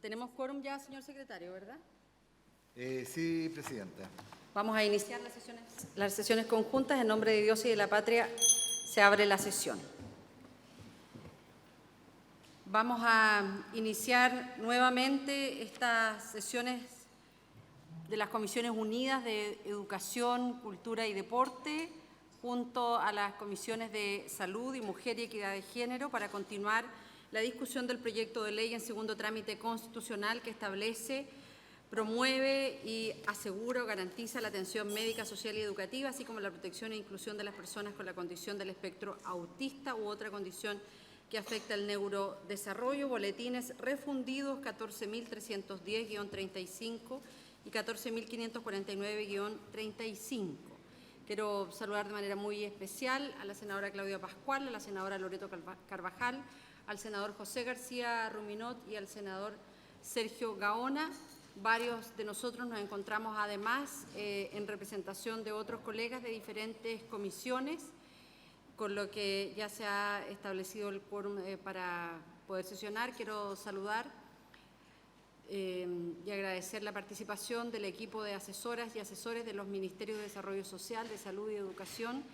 Tenemos quórum ya, señor secretario, ¿verdad? Sí, Presidenta. Vamos a iniciar las sesiones conjuntas. En nombre de Dios y de la patria se abre la sesión. Vamos a iniciar nuevamente estas sesiones de las Comisiones Unidas de Educación, Cultura y Deporte, junto a las Comisiones de Salud y Mujer y Equidad de Género, para continuar la discusión del proyecto de ley en segundo trámite constitucional que establece, promueve y asegura o garantiza la atención médica, social y educativa, así como la protección e inclusión de las personas con la condición del espectro autista u otra condición que afecta el neurodesarrollo. Boletines refundidos 14.310-35 y 14.549-35. Quiero saludar de manera muy especial a la senadora Claudia Pascual, a la senadora Loreto Carvajal, al senador José García Ruminot y al senador Sergio Gaona. Varios de nosotros nos encontramos además en representación de otros colegas de diferentes comisiones, con lo que ya se ha establecido el quórum para poder sesionar. Quiero saludar y agradecer la participación del equipo de asesoras y asesores de los Ministerios de Desarrollo Social, de Salud y Educación,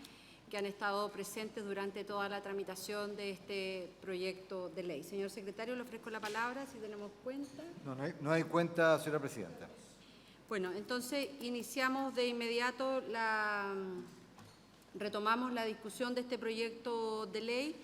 que han estado presentes durante toda la tramitación de este proyecto de ley. Señor secretario, le ofrezco la palabra, si tenemos cuenta. No hay cuenta, señora Presidenta. Bueno, entonces iniciamos de inmediato retomamos la discusión de este proyecto de ley.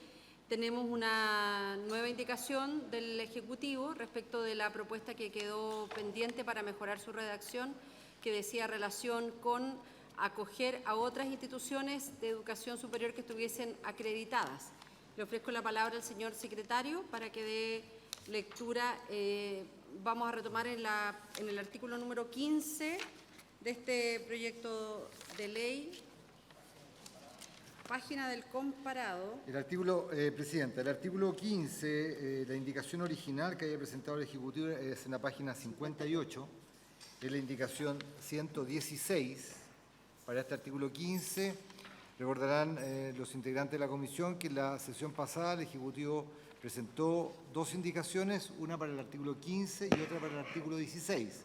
Tenemos una nueva indicación del Ejecutivo respecto de la propuesta que quedó pendiente para mejorar su redacción, que decía relación con acoger a otras instituciones de educación superior que estuviesen acreditadas. Le ofrezco la palabra al señor secretario para que dé lectura. Vamos a retomar en el artículo número 15 de este proyecto de ley. Página del comparado. El artículo, Presidenta, el artículo 15, la indicación original que había presentado el Ejecutivo es en la página 58, es la indicación 116 para este artículo 15. Recordarán los integrantes de la comisión que en la sesión pasada el Ejecutivo presentó dos indicaciones, una para el artículo 15 y otra para el artículo 16.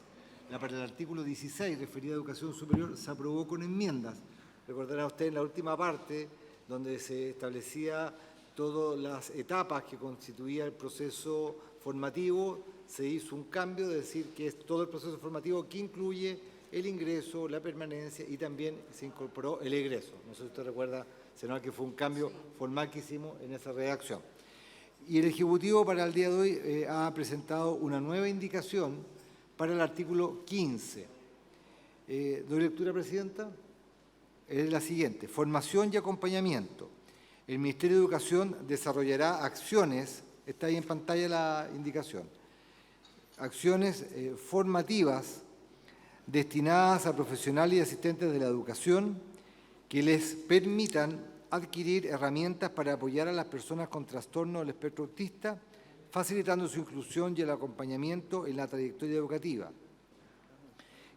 La para el artículo 16, referida a educación superior, se aprobó con enmiendas. Recordará usted en la última parte, donde se establecía todas las etapas que constituía el proceso formativo, se hizo un cambio de decir que es todo el proceso formativo que incluye el ingreso, la permanencia y también se incorporó el egreso. No sé si usted recuerda, senador, que fue un cambio formal que hicimos en esa redacción. Y el Ejecutivo para el día de hoy ha presentado una nueva indicación para el artículo 15. ¿Doy lectura, Presidenta? Es la siguiente: formación y acompañamiento. El Ministerio de Educación desarrollará acciones, está ahí en pantalla la indicación, acciones formativas destinadas a profesionales y asistentes de la educación que les permitan adquirir herramientas para apoyar a las personas con trastorno del espectro autista, facilitando su inclusión y el acompañamiento en la trayectoria educativa.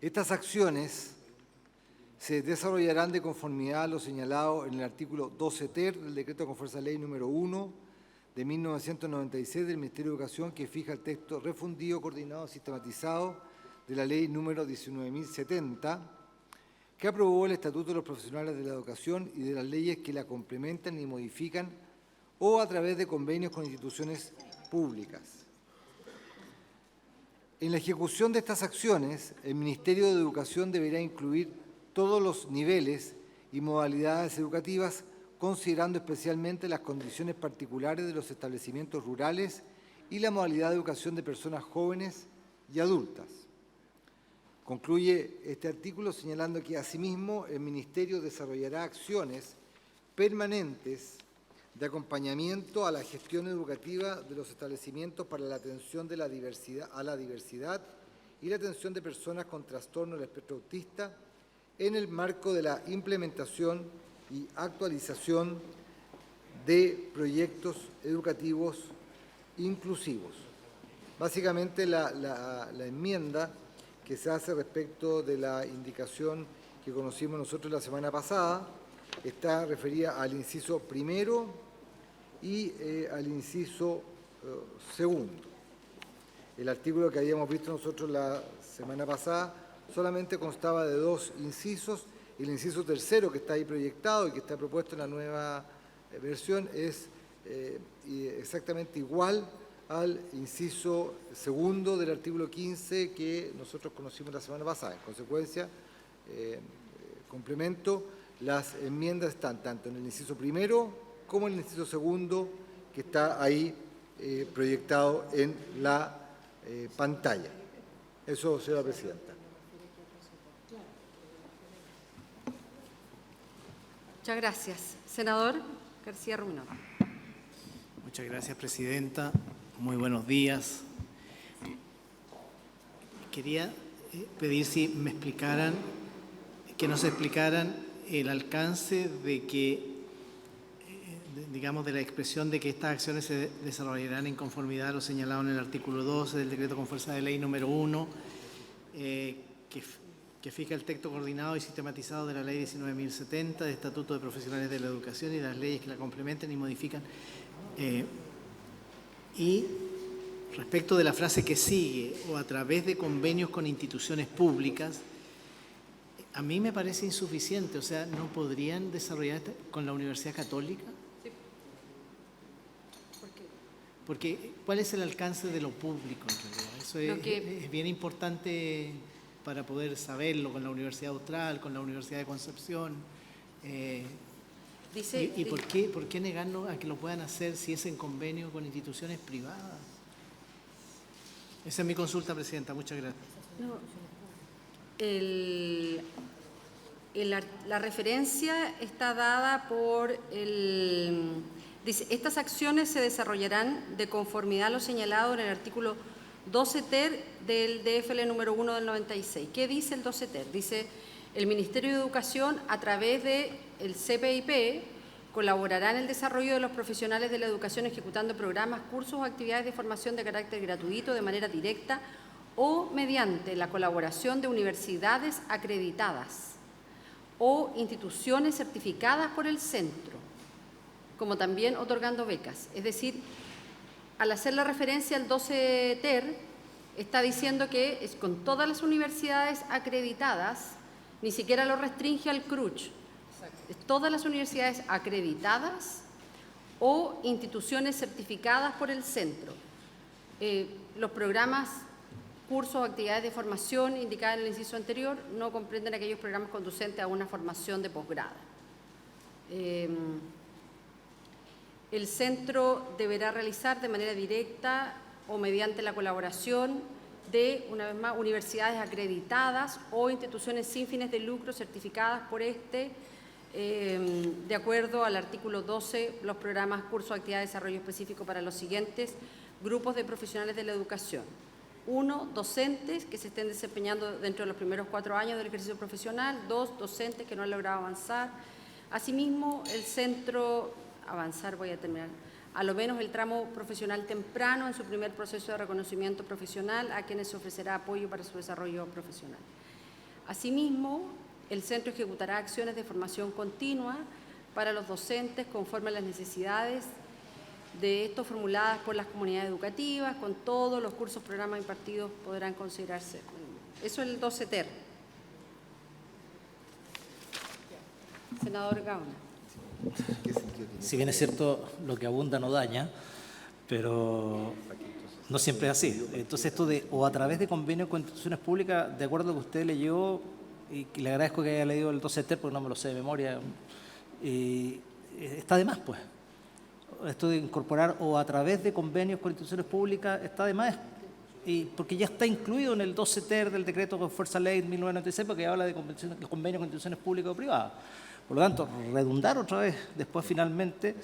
Estas acciones se desarrollarán de conformidad a lo señalado en el artículo 12 ter del Decreto con Fuerza Ley número 1 de 1996 del Ministerio de Educación, que fija el texto refundido, coordinado, sistematizado de la Ley número 19.070, que aprobó el Estatuto de los Profesionales de la Educación y de las leyes que la complementan y modifican, o a través de convenios con instituciones públicas. En la ejecución de estas acciones, el Ministerio de Educación deberá incluir todos los niveles y modalidades educativas, considerando especialmente las condiciones particulares de los establecimientos rurales y la modalidad de educación de personas jóvenes y adultas. Concluye este artículo señalando que, asimismo, el Ministerio desarrollará acciones permanentes de acompañamiento a la gestión educativa de los establecimientos para la atención de a la diversidad y la atención de personas con trastorno del espectro autista, en el marco de la implementación y actualización de proyectos educativos inclusivos. Básicamente la enmienda que se hace respecto de la indicación que conocimos nosotros la semana pasada está referida al inciso primero y al inciso segundo. El artículo que habíamos visto nosotros la semana pasada solamente constaba de 2 incisos. El inciso tercero que está ahí proyectado y que está propuesto en la nueva versión es exactamente igual al inciso segundo del artículo 15 que nosotros conocimos la semana pasada. En consecuencia, complemento, las enmiendas están tanto en el inciso primero como en el inciso segundo que está ahí proyectado en la pantalla. Eso, señora presidenta. Muchas gracias. Senador García Ruminot. Muchas gracias, presidenta. Muy buenos días. Quería pedir si me explicaran, que nos explicaran el alcance de que, digamos, de la expresión de que estas acciones se desarrollarán en conformidad a lo señalado en el artículo 12 del decreto con fuerza de ley número 1, que fija el texto coordinado y sistematizado de la Ley 19.070 de Estatuto de Profesionales de la Educación y las leyes que la complementan y modifican. Y respecto de la frase que sigue, o a través de convenios con instituciones públicas, a mí me parece insuficiente. O sea, ¿no podrían desarrollar con la Universidad Católica? Sí. ¿Por qué? Porque ¿cuál es el alcance de lo público en realidad? Eso es bien importante para poder saberlo con la Universidad Austral, con la Universidad de Concepción. ¿Y por qué negarnos a que lo puedan hacer si es en convenio con instituciones privadas? Esa es mi consulta, presidenta. Muchas gracias. No, la referencia está dada por dice, estas acciones se desarrollarán de conformidad a lo señalado en el artículo 12 ter del DFL número 1 del 96. ¿Qué dice el 12 ter? Dice, el Ministerio de Educación, a través del CPIP, colaborará en el desarrollo de los profesionales de la educación ejecutando programas, cursos o actividades de formación de carácter gratuito de manera directa o mediante la colaboración de universidades acreditadas o instituciones certificadas por el centro, como también otorgando becas. Es decir, al hacer la referencia al 12 ter, está diciendo que es con todas las universidades acreditadas, ni siquiera lo restringe al CRUCH. Todas las universidades acreditadas o instituciones certificadas por el centro. Los programas, cursos o actividades de formación indicadas en el inciso anterior no comprenden aquellos programas conducentes a una formación de posgrado. El centro deberá realizar de manera directa o mediante la colaboración de, una vez más, universidades acreditadas o instituciones sin fines de lucro certificadas por de acuerdo al artículo 12, los programas, cursos, actividades de desarrollo específico para los siguientes grupos de profesionales de la educación. 1, docentes que se estén desempeñando dentro de los primeros 4 años del ejercicio profesional. 2, docentes que no han logrado avanzar. Asimismo, el centro, voy a terminar, a lo menos el tramo profesional temprano en su primer proceso de reconocimiento profesional, a quienes se ofrecerá apoyo para su desarrollo profesional. Asimismo, el centro ejecutará acciones de formación continua para los docentes conforme a las necesidades de estos formuladas por las comunidades educativas, con todos los cursos, programas impartidos podrán considerarse. Eso es el 12 ter. Senador Gauna. Si bien es cierto, lo que abunda no daña, pero no siempre es así. Entonces, esto de o a través de convenios con instituciones públicas, de acuerdo a lo que usted leyó, y le agradezco que haya leído el 12 ter porque no me lo sé de memoria, está de más, pues. Esto de incorporar o a través de convenios con instituciones públicas está de más, porque ya está incluido en el 12 ter del decreto con fuerza ley 1996, porque habla de convenios con instituciones públicas o privadas. Por lo tanto, redundar otra vez después finalmente,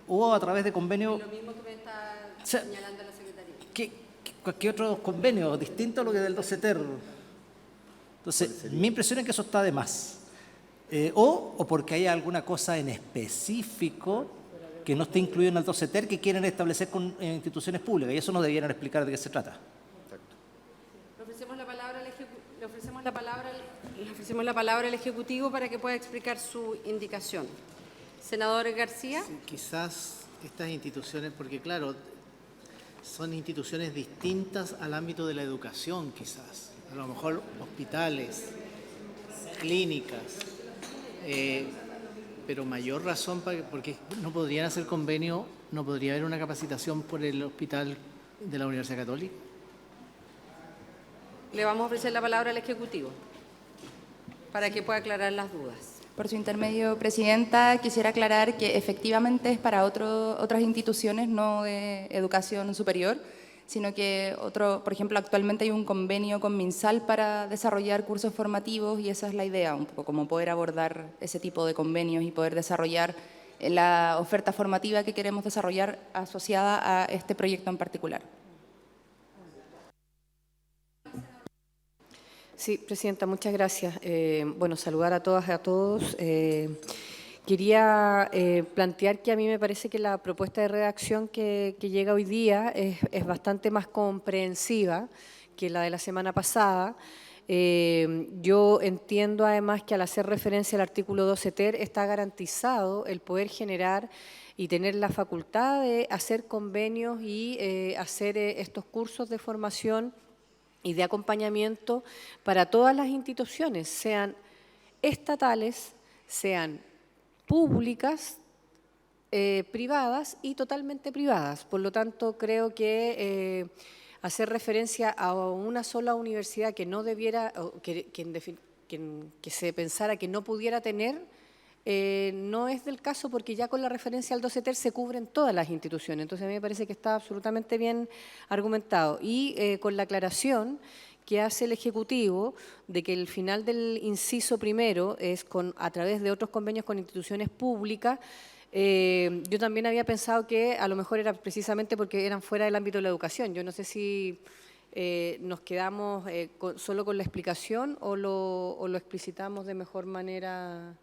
o a través de convenios... Lo mismo que me está señalando la Secretaría. ¿Qué otro convenio distinto a lo que del 12 ter? Entonces, mi impresión es que eso está de más. O porque hay alguna cosa en específico que no esté incluido en el 12 ter que quieren establecer con instituciones públicas, y eso nos debieran explicar de qué se trata. Le ofrecemos la palabra al Ejecutivo para que pueda explicar su indicación. Senador García. Sí, quizás estas instituciones, porque claro, son instituciones distintas al ámbito de la educación, quizás. A lo mejor hospitales, clínicas, pero mayor razón porque no podrían hacer convenio, no podría haber una capacitación por el hospital de la Universidad Católica. Le vamos a ofrecer la palabra al Ejecutivo para que pueda aclarar las dudas. Por su intermedio, Presidenta, quisiera aclarar que efectivamente es para otras instituciones, no de educación superior, sino que por ejemplo, actualmente hay un convenio con MinSal para desarrollar cursos formativos y esa es la idea, un poco como poder abordar ese tipo de convenios y poder desarrollar la oferta formativa que queremos desarrollar asociada a este proyecto en particular. Sí, Presidenta, muchas gracias. Bueno, saludar a todas y a todos. Quería plantear que a mí me parece que la propuesta de redacción que llega hoy día es bastante más comprensiva que la de la semana pasada. Yo entiendo además que al hacer referencia al artículo 12 ter está garantizado el poder generar y tener la facultad de hacer convenios y hacer estos cursos de formación y de acompañamiento para todas las instituciones, sean estatales, sean públicas, privadas y totalmente privadas. Por lo tanto, creo que hacer referencia a una sola universidad que no debiera, que se pensara que no pudiera tener, no es del caso porque ya con la referencia al 12 ter se cubren todas las instituciones. Entonces a mí me parece que está absolutamente bien argumentado. Y con la aclaración que hace el Ejecutivo de que el final del inciso primero es a través de otros convenios con instituciones públicas, yo también había pensado que a lo mejor era precisamente porque eran fuera del ámbito de la educación. Yo no sé si nos quedamos solo con la explicación o lo explicitamos de mejor manera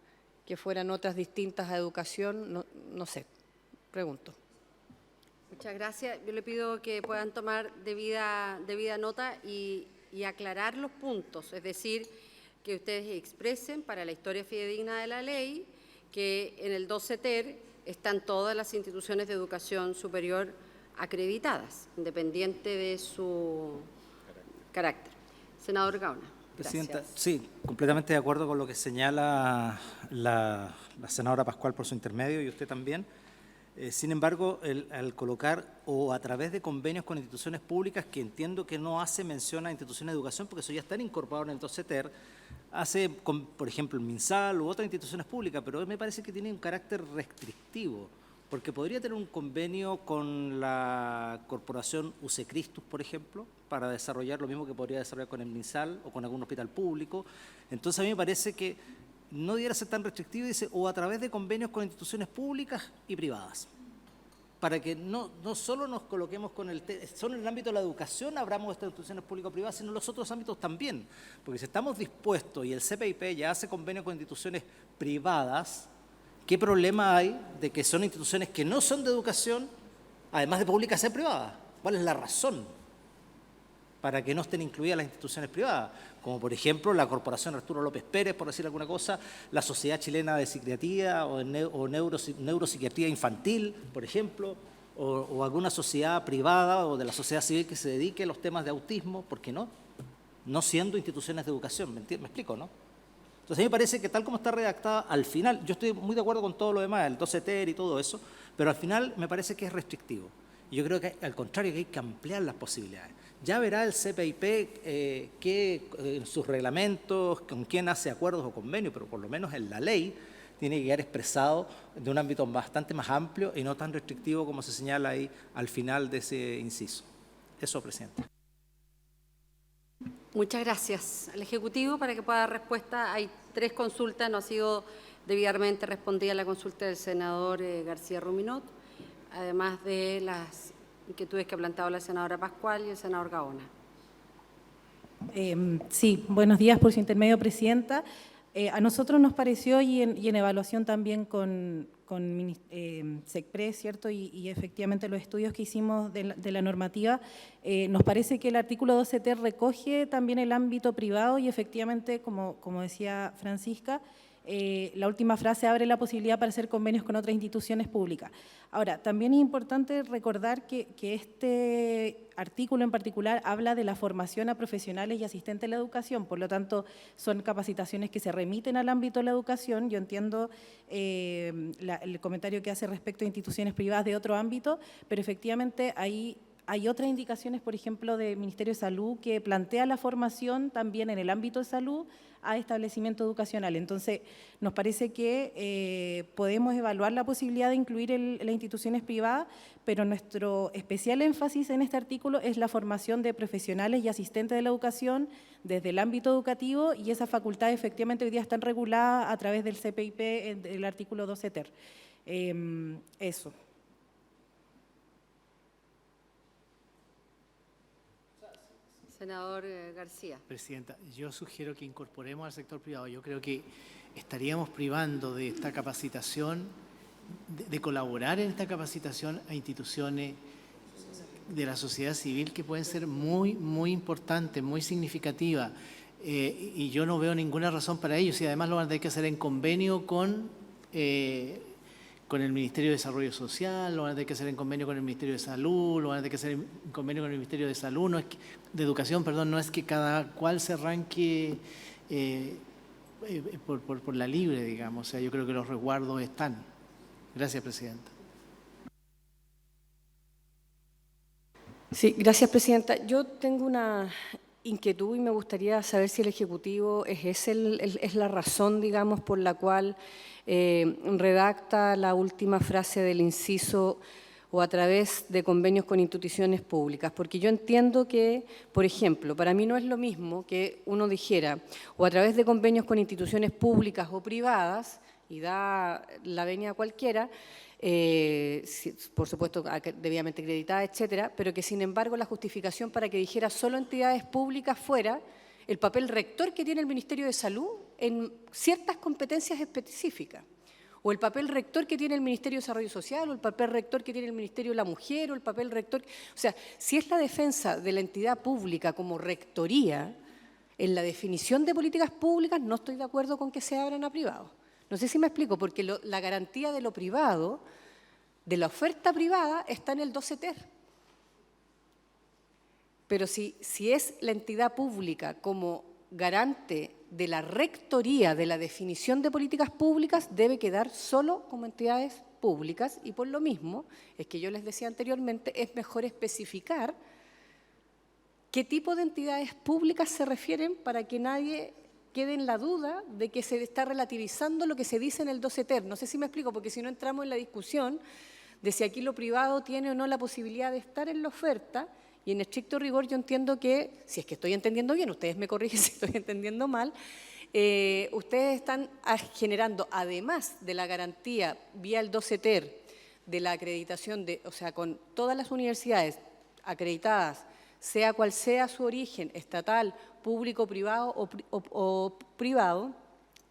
que fueran otras distintas a educación, no sé, pregunto. Muchas gracias. Yo le pido que puedan tomar debida nota y aclarar los puntos, es decir, que ustedes expresen para la historia fidedigna de la ley que en el 12 ter están todas las instituciones de educación superior acreditadas, independiente de su carácter. Senador Gaona. Presidenta, Gracias. sí, completamente de acuerdo con lo que señala la senadora Pascual por su intermedio y usted también. Sin embargo, al colocar o a través de convenios con instituciones públicas, que entiendo que no hace mención a instituciones de educación, porque eso ya está incorporado en el 12 ter, hace, por ejemplo, el MinSal u otras instituciones públicas, pero me parece que tiene un carácter restrictivo, porque podría tener un convenio con la corporación UC Christus, por ejemplo, para desarrollar lo mismo que podría desarrollar con el MinSal o con algún hospital público. Entonces a mí me parece que no debiera ser tan restrictivo, dice, o a través de convenios con instituciones públicas y privadas, para que no solo nos coloquemos con solo en el ámbito de la educación hablamos de estas instituciones públicas o privadas, sino en los otros ámbitos también, porque si estamos dispuestos y el CPIP ya hace convenios con instituciones privadas, ¿qué problema hay de que son instituciones que no son de educación, además de públicas, ser privadas? ¿Cuál es la razón para que no estén incluidas las instituciones privadas? Como por ejemplo la Corporación Arturo López Pérez, por decir alguna cosa, la Sociedad Chilena de Psiquiatría o Neuropsiquiatría Infantil, por ejemplo, o alguna sociedad privada o de la sociedad civil que se dedique a los temas de autismo, ¿por qué no? No siendo instituciones de educación, ¿me explico, no? Entonces a mí me parece que tal como está redactada, al final, yo estoy muy de acuerdo con todo lo demás, el 12 ter y todo eso, pero al final me parece que es restrictivo. Y yo creo que al contrario, que hay que ampliar las posibilidades. Ya verá el CPIP que en sus reglamentos, con quién hace acuerdos o convenios, pero por lo menos en la ley tiene que quedar expresado de un ámbito bastante más amplio y no tan restrictivo como se señala ahí al final de ese inciso. Eso, Presidenta. Muchas gracias al Ejecutivo para que pueda dar respuesta. Hay 3 consultas, no ha sido debidamente respondida la consulta del senador García Ruminot, además de las inquietudes que ha planteado la senadora Pascual y el senador Gaona. Sí, buenos días por su intermedio, Presidenta. A nosotros nos pareció, y en evaluación también con SECPRES, ¿cierto? Y efectivamente los estudios que hicimos de la normativa, nos parece que el artículo 12 ter recoge también el ámbito privado y efectivamente, como decía Francisca, la última frase abre la posibilidad para hacer convenios con otras instituciones públicas. Ahora, también es importante recordar que este artículo en particular habla de la formación a profesionales y asistentes de la educación, por lo tanto, son capacitaciones que se remiten al ámbito de la educación. Yo entiendo el comentario que hace respecto a instituciones privadas de otro ámbito, pero efectivamente hay otras indicaciones, por ejemplo, del Ministerio de Salud, que plantea la formación también en el ámbito de salud a establecimiento educacional. Entonces, nos parece que podemos evaluar la posibilidad de incluir las instituciones privadas, pero nuestro especial énfasis en este artículo es la formación de profesionales y asistentes de la educación desde el ámbito educativo, y esas facultades efectivamente hoy día están reguladas a través del CPIP, del artículo 12 ter. Eso. Senador García. Presidenta, yo sugiero que incorporemos al sector privado. Yo creo que estaríamos privando de esta capacitación, de colaborar en esta capacitación a instituciones de la sociedad civil que pueden ser muy, muy importantes, muy significativas. Y yo no veo ninguna razón para ello. Y además lo van a tener que hacer en convenio con el Ministerio de Desarrollo Social, lo van a tener que hacer en convenio con el Ministerio de Salud, lo van a tener que hacer en convenio con el Ministerio de Salud, de Educación, perdón, no es que cada cual se arranque por la libre, digamos. O sea, yo creo que los resguardos están. Gracias, Presidenta. Sí, gracias, Presidenta. Yo tengo una inquietud y me gustaría saber si el Ejecutivo es la razón, digamos, por la cual redacta la última frase del inciso o a través de convenios con instituciones públicas, porque yo entiendo que, por ejemplo, para mí no es lo mismo que uno dijera o a través de convenios con instituciones públicas o privadas, y da la venia a cualquiera, por supuesto debidamente acreditada, etcétera, pero que sin embargo la justificación para que dijera solo entidades públicas fuera el papel rector que tiene el Ministerio de Salud en ciertas competencias específicas, o el papel rector que tiene el Ministerio de Desarrollo Social, o el papel rector que tiene el Ministerio de la Mujer, o el papel rector... O sea, si es la defensa de la entidad pública como rectoría, en la definición de políticas públicas no estoy de acuerdo con que se abran a privados. No sé si me explico, porque la garantía de lo privado, de la oferta privada, está en el 12 ter. Pero si es la entidad pública como garante de la rectoría de la definición de políticas públicas, debe quedar solo como entidades públicas, y por lo mismo, es que yo les decía anteriormente, es mejor especificar qué tipo de entidades públicas se refieren para que nadie quede en la duda de que se está relativizando lo que se dice en el 12 ter. No sé si me explico, porque si no entramos en la discusión de si aquí lo privado tiene o no la posibilidad de estar en la oferta, y en estricto rigor yo entiendo que, si es que estoy entendiendo bien, ustedes me corrigen si estoy entendiendo mal, ustedes están generando, además de la garantía vía el 12 ter, de la acreditación, o sea, con todas las universidades acreditadas, sea cual sea su origen, estatal, público, privado o privado,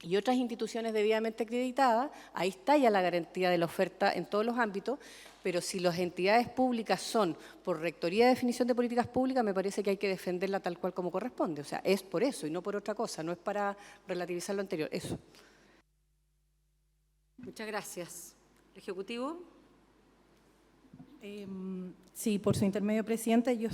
y otras instituciones debidamente acreditadas, ahí está ya la garantía de la oferta en todos los ámbitos, pero si las entidades públicas son por rectoría de definición de políticas públicas, me parece que hay que defenderla tal cual como corresponde. O sea, es por eso y no por otra cosa, no es para relativizar lo anterior, eso. Muchas gracias. ¿Ejecutivo? Sí, por su intermedio, Presidenta, yo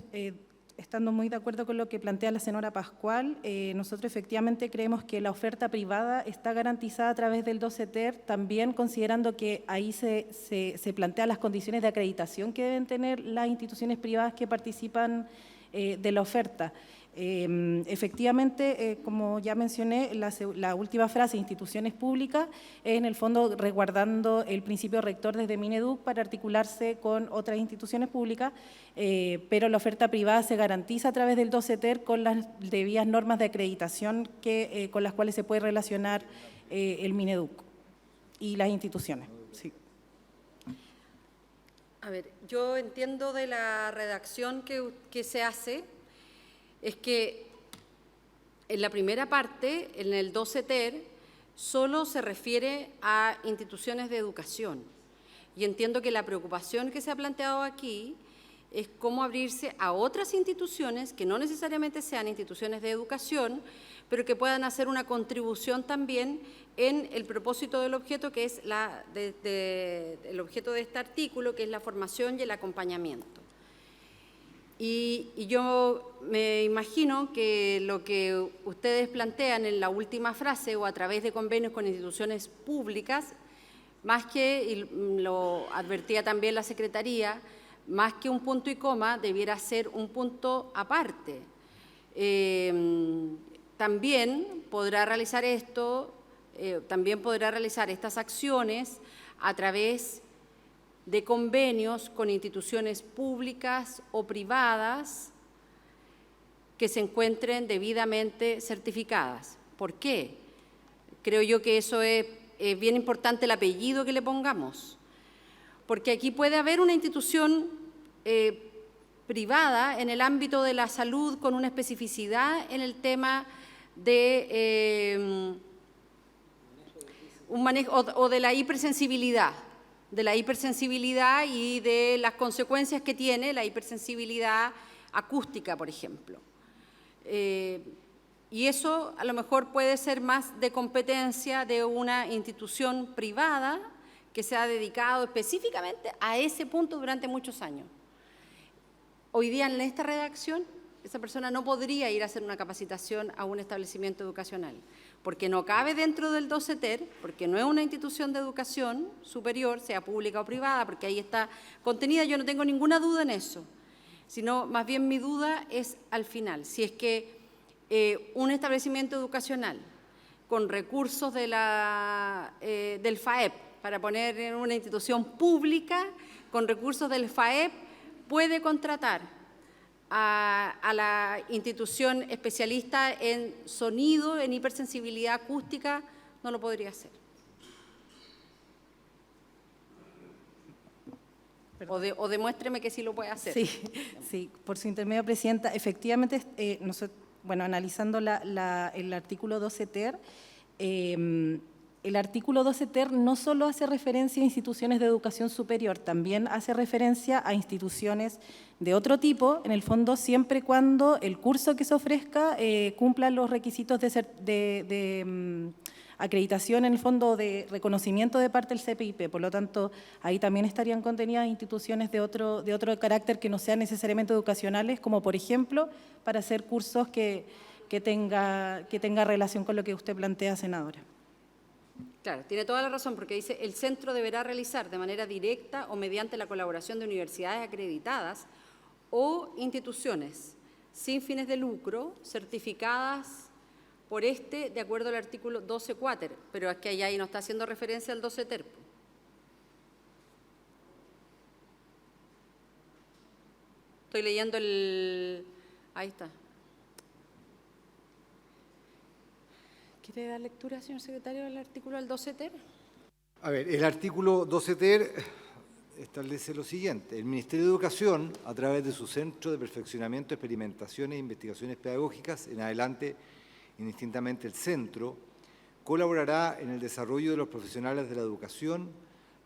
estando muy de acuerdo con lo que plantea la senadora Pascual, nosotros efectivamente creemos que la oferta privada está garantizada a través del 12 ter, también considerando que ahí se plantean las condiciones de acreditación que deben tener las instituciones privadas que participan de la oferta. Efectivamente, como ya mencioné, la última frase, instituciones públicas, es en el fondo resguardando el principio rector desde Mineduc para articularse con otras instituciones públicas, pero la oferta privada se garantiza a través del 12 ter con las debidas normas de acreditación con las cuales se puede relacionar el Mineduc y las instituciones. Sí. A ver, yo entiendo de la redacción que se hace, es que en la primera parte, en el 12 ter, solo se refiere a instituciones de educación. Y entiendo que la preocupación que se ha planteado aquí es cómo abrirse a otras instituciones que no necesariamente sean instituciones de educación, pero que puedan hacer una contribución también en el propósito del objeto, que es el objeto de este artículo, que es la formación y el acompañamiento. Y yo me imagino que lo que ustedes plantean en la última frase o a través de convenios con instituciones públicas, más que, y lo advertía también la Secretaría, más que un punto y coma, debiera ser un punto aparte. También podrá realizar estas acciones a través de convenios con instituciones públicas o privadas que se encuentren debidamente certificadas. ¿Por qué? Creo yo que eso es bien importante el apellido que le pongamos, porque aquí puede haber una institución privada en el ámbito de la salud con una especificidad en el tema de un manejo o de la hipersensibilidad, y de las consecuencias que tiene la hipersensibilidad acústica, por ejemplo. Y eso a lo mejor puede ser más de competencia de una institución privada que se ha dedicado específicamente a ese punto durante muchos años. Hoy día en esta redacción, esa persona no podría ir a hacer una capacitación a un establecimiento educacional, porque no cabe dentro del 12TER, porque no es una institución de educación superior, sea pública o privada, porque ahí está contenida, yo no tengo ninguna duda en eso, sino más bien mi duda es al final, si es que un establecimiento educacional con recursos de del FAEP, para poner en una institución pública, con recursos del FAEP, puede contratar a la institución especialista en sonido, en hipersensibilidad acústica, no lo podría hacer. O demuéstreme que sí lo puede hacer. Sí, por su intermedio, Presidenta. Efectivamente, analizando el artículo 12TER, el artículo 12TER no solo hace referencia a instituciones de educación superior, también hace referencia a instituciones de otro tipo, en el fondo siempre y cuando el curso que se ofrezca cumpla los requisitos de acreditación, en el fondo de reconocimiento de parte del CPIP. Por lo tanto, ahí también estarían contenidas instituciones de otro carácter que no sean necesariamente educacionales, como por ejemplo, para hacer cursos que tenga relación con lo que usted plantea, senadora. Claro, tiene toda la razón, porque dice, el centro deberá realizar de manera directa o mediante la colaboración de universidades acreditadas o instituciones sin fines de lucro certificadas por de acuerdo al artículo 12 quater, pero es que ahí no está haciendo referencia al 12 terpo. Estoy leyendo ahí está. ¿Quiere dar lectura, señor secretario, del artículo del 12 ter? A ver, el artículo 12 ter establece lo siguiente. El Ministerio de Educación, a través de su Centro de Perfeccionamiento, Experimentaciones e Investigaciones Pedagógicas, en adelante, indistintamente el centro, colaborará en el desarrollo de los profesionales de la educación,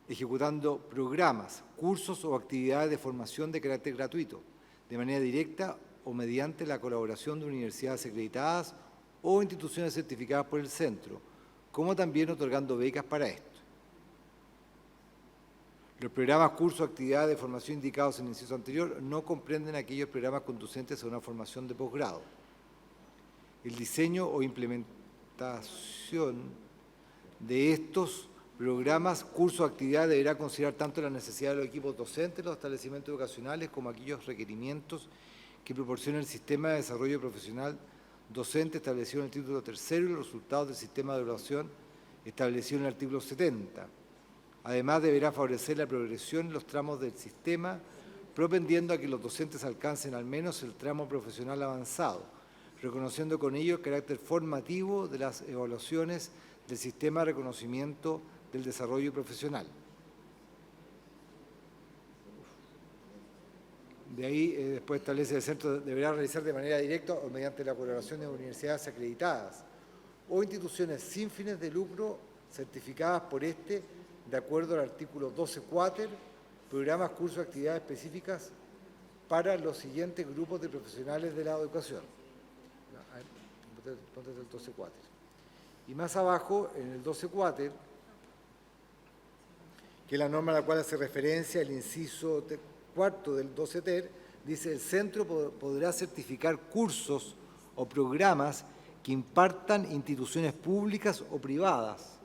ejecutando programas, cursos o actividades de formación de carácter gratuito, de manera directa o mediante la colaboración de universidades acreditadas o instituciones certificadas por el centro, como también otorgando becas para esto. Los programas, cursos o actividades de formación indicados en el inciso anterior no comprenden aquellos programas conducentes a una formación de posgrado. El diseño o implementación de estos programas, cursos o actividades deberá considerar tanto la necesidad de los equipos docentes de los establecimientos educacionales como aquellos requerimientos que proporciona el sistema de desarrollo profesional docente establecido en el título tercero y los resultados del sistema de evaluación establecido en el artículo 70. Además, deberá favorecer la progresión en los tramos del sistema, propendiendo a que los docentes alcancen al menos el tramo profesional avanzado, reconociendo con ello el carácter formativo de las evaluaciones del sistema de reconocimiento del desarrollo profesional. De ahí, después establece el centro deberá realizar de manera directa o mediante la colaboración de universidades acreditadas o instituciones sin fines de lucro certificadas por de acuerdo al artículo 12 quater, programas, cursos, actividades específicas para los siguientes grupos de profesionales de la educación. Ponte el 12.4. Y más abajo, en el 12.4, que es la norma a la cual hace referencia el inciso cuarto del 12 ter, dice: el centro podrá certificar cursos o programas que impartan instituciones públicas o privadas,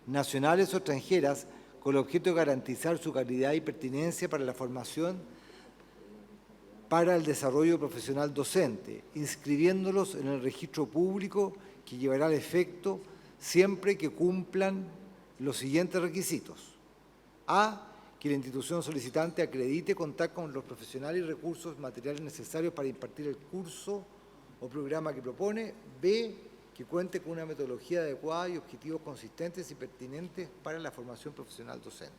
nacionales o extranjeras, con el objeto de garantizar su calidad y pertinencia para la formación para el desarrollo profesional docente, inscribiéndolos en el registro público que llevará al efecto siempre que cumplan los siguientes requisitos. A, que la institución solicitante acredite contar con los profesionales y recursos materiales necesarios para impartir el curso o programa que propone. B, que cuente con una metodología adecuada y objetivos consistentes y pertinentes para la formación profesional docente.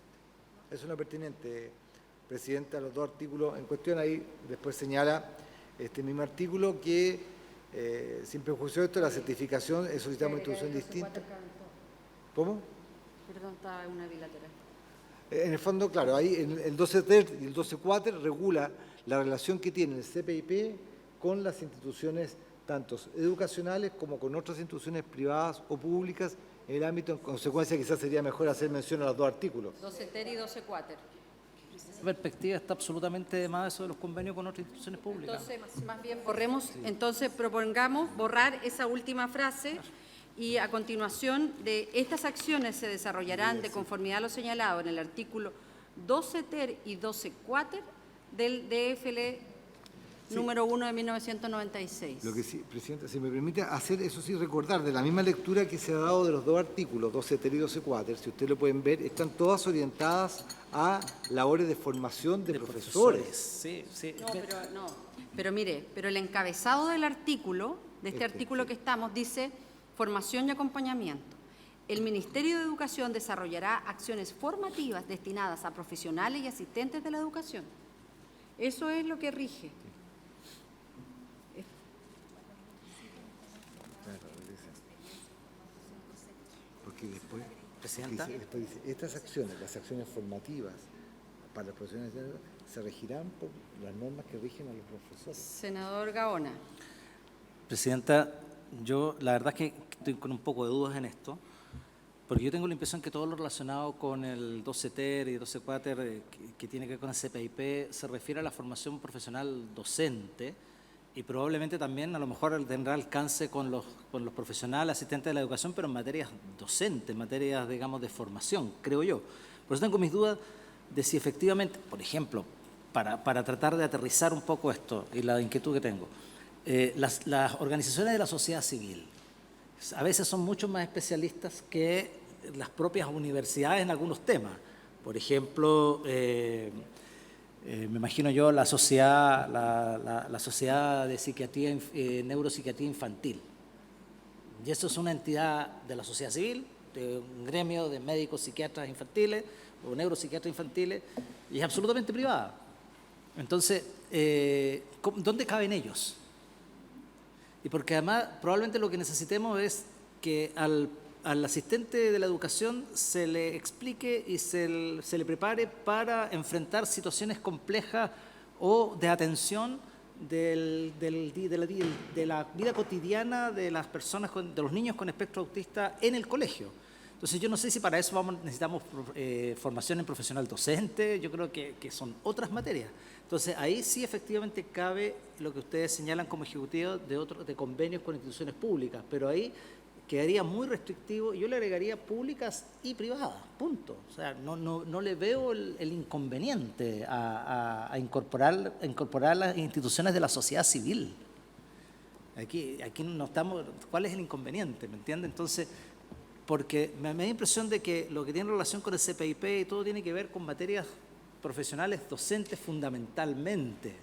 Es una pertinente, Presidenta, los dos artículos en cuestión. Ahí después señala este mismo artículo que, sin perjuicio de esto, la certificación es solicitada por institución distinta. ¿Cómo? Perdón, está una bilateral. En el fondo, claro, ahí el 12 ter y el 12.4 regula la relación que tiene el CPIP con las instituciones tanto educacionales como con otras instituciones privadas o públicas en el ámbito. En consecuencia, quizás sería mejor hacer mención a los dos artículos. 12 ter y 12.4. Esa perspectiva está absolutamente de más eso de los convenios con otras instituciones públicas. Entonces, más bien borremos, entonces propongamos borrar esa última frase y a continuación de estas acciones se desarrollarán de conformidad a lo señalado en el artículo 12 ter y 12.4 del DFL número 1 de 1996. Lo que sí, Presidenta, si me permite hacer, eso sí, recordar, de la misma lectura que se ha dado de los dos artículos, 12 ter y 12.4, si ustedes lo pueden ver, están todas orientadas a labores de formación de profesores. Sí, sí. Pero mire, pero el encabezado del artículo, de este artículo que estamos, dice formación y acompañamiento. El Ministerio de Educación desarrollará acciones formativas destinadas a profesionales y asistentes de la educación. Eso es lo que rige. Porque después, Presidenta. después dice, estas acciones, las acciones formativas para los profesionales, se regirán por las normas que rigen a los profesores. Senador Gaona. Presidenta, yo la verdad es que estoy con un poco de dudas en esto, porque yo tengo la impresión que todo lo relacionado con el 12 ter y 12.4 que tiene que ver con el CPIP se refiere a la formación profesional docente y probablemente también a lo mejor tendrá alcance con los profesionales asistentes de la educación, pero en materias docentes, en materias, digamos, de formación, creo yo. Por eso tengo mis dudas de si efectivamente, por ejemplo, para tratar de aterrizar un poco esto y la inquietud que tengo, las organizaciones de la sociedad civil a veces son mucho más especialistas que las propias universidades en algunos temas. Por ejemplo, me imagino yo la sociedad de psiquiatría, neuropsiquiatría infantil. Y eso es una entidad de la sociedad civil, de un gremio de médicos psiquiatras infantiles o neuropsiquiatras infantiles, y es absolutamente privada. Entonces, ¿dónde caben ellos? Y porque además probablemente lo que necesitemos es que al asistente de la educación se le explique y se le prepare para enfrentar situaciones complejas o de atención de la vida cotidiana de las personas, de los niños con espectro autista en el colegio. Entonces yo no sé si para eso necesitamos formación en profesional docente, yo creo que son otras materias. Entonces ahí sí efectivamente cabe lo que ustedes señalan como ejecutivo de convenios con instituciones públicas, pero ahí quedaría muy restrictivo, yo le agregaría públicas y privadas, punto. O sea, no le veo el inconveniente a incorporar las instituciones de la sociedad civil. Aquí no estamos, ¿cuál es el inconveniente? ¿Me entiende? Entonces, porque me da impresión de que lo que tiene relación con el CPIP y todo tiene que ver con materias profesionales docentes fundamentalmente,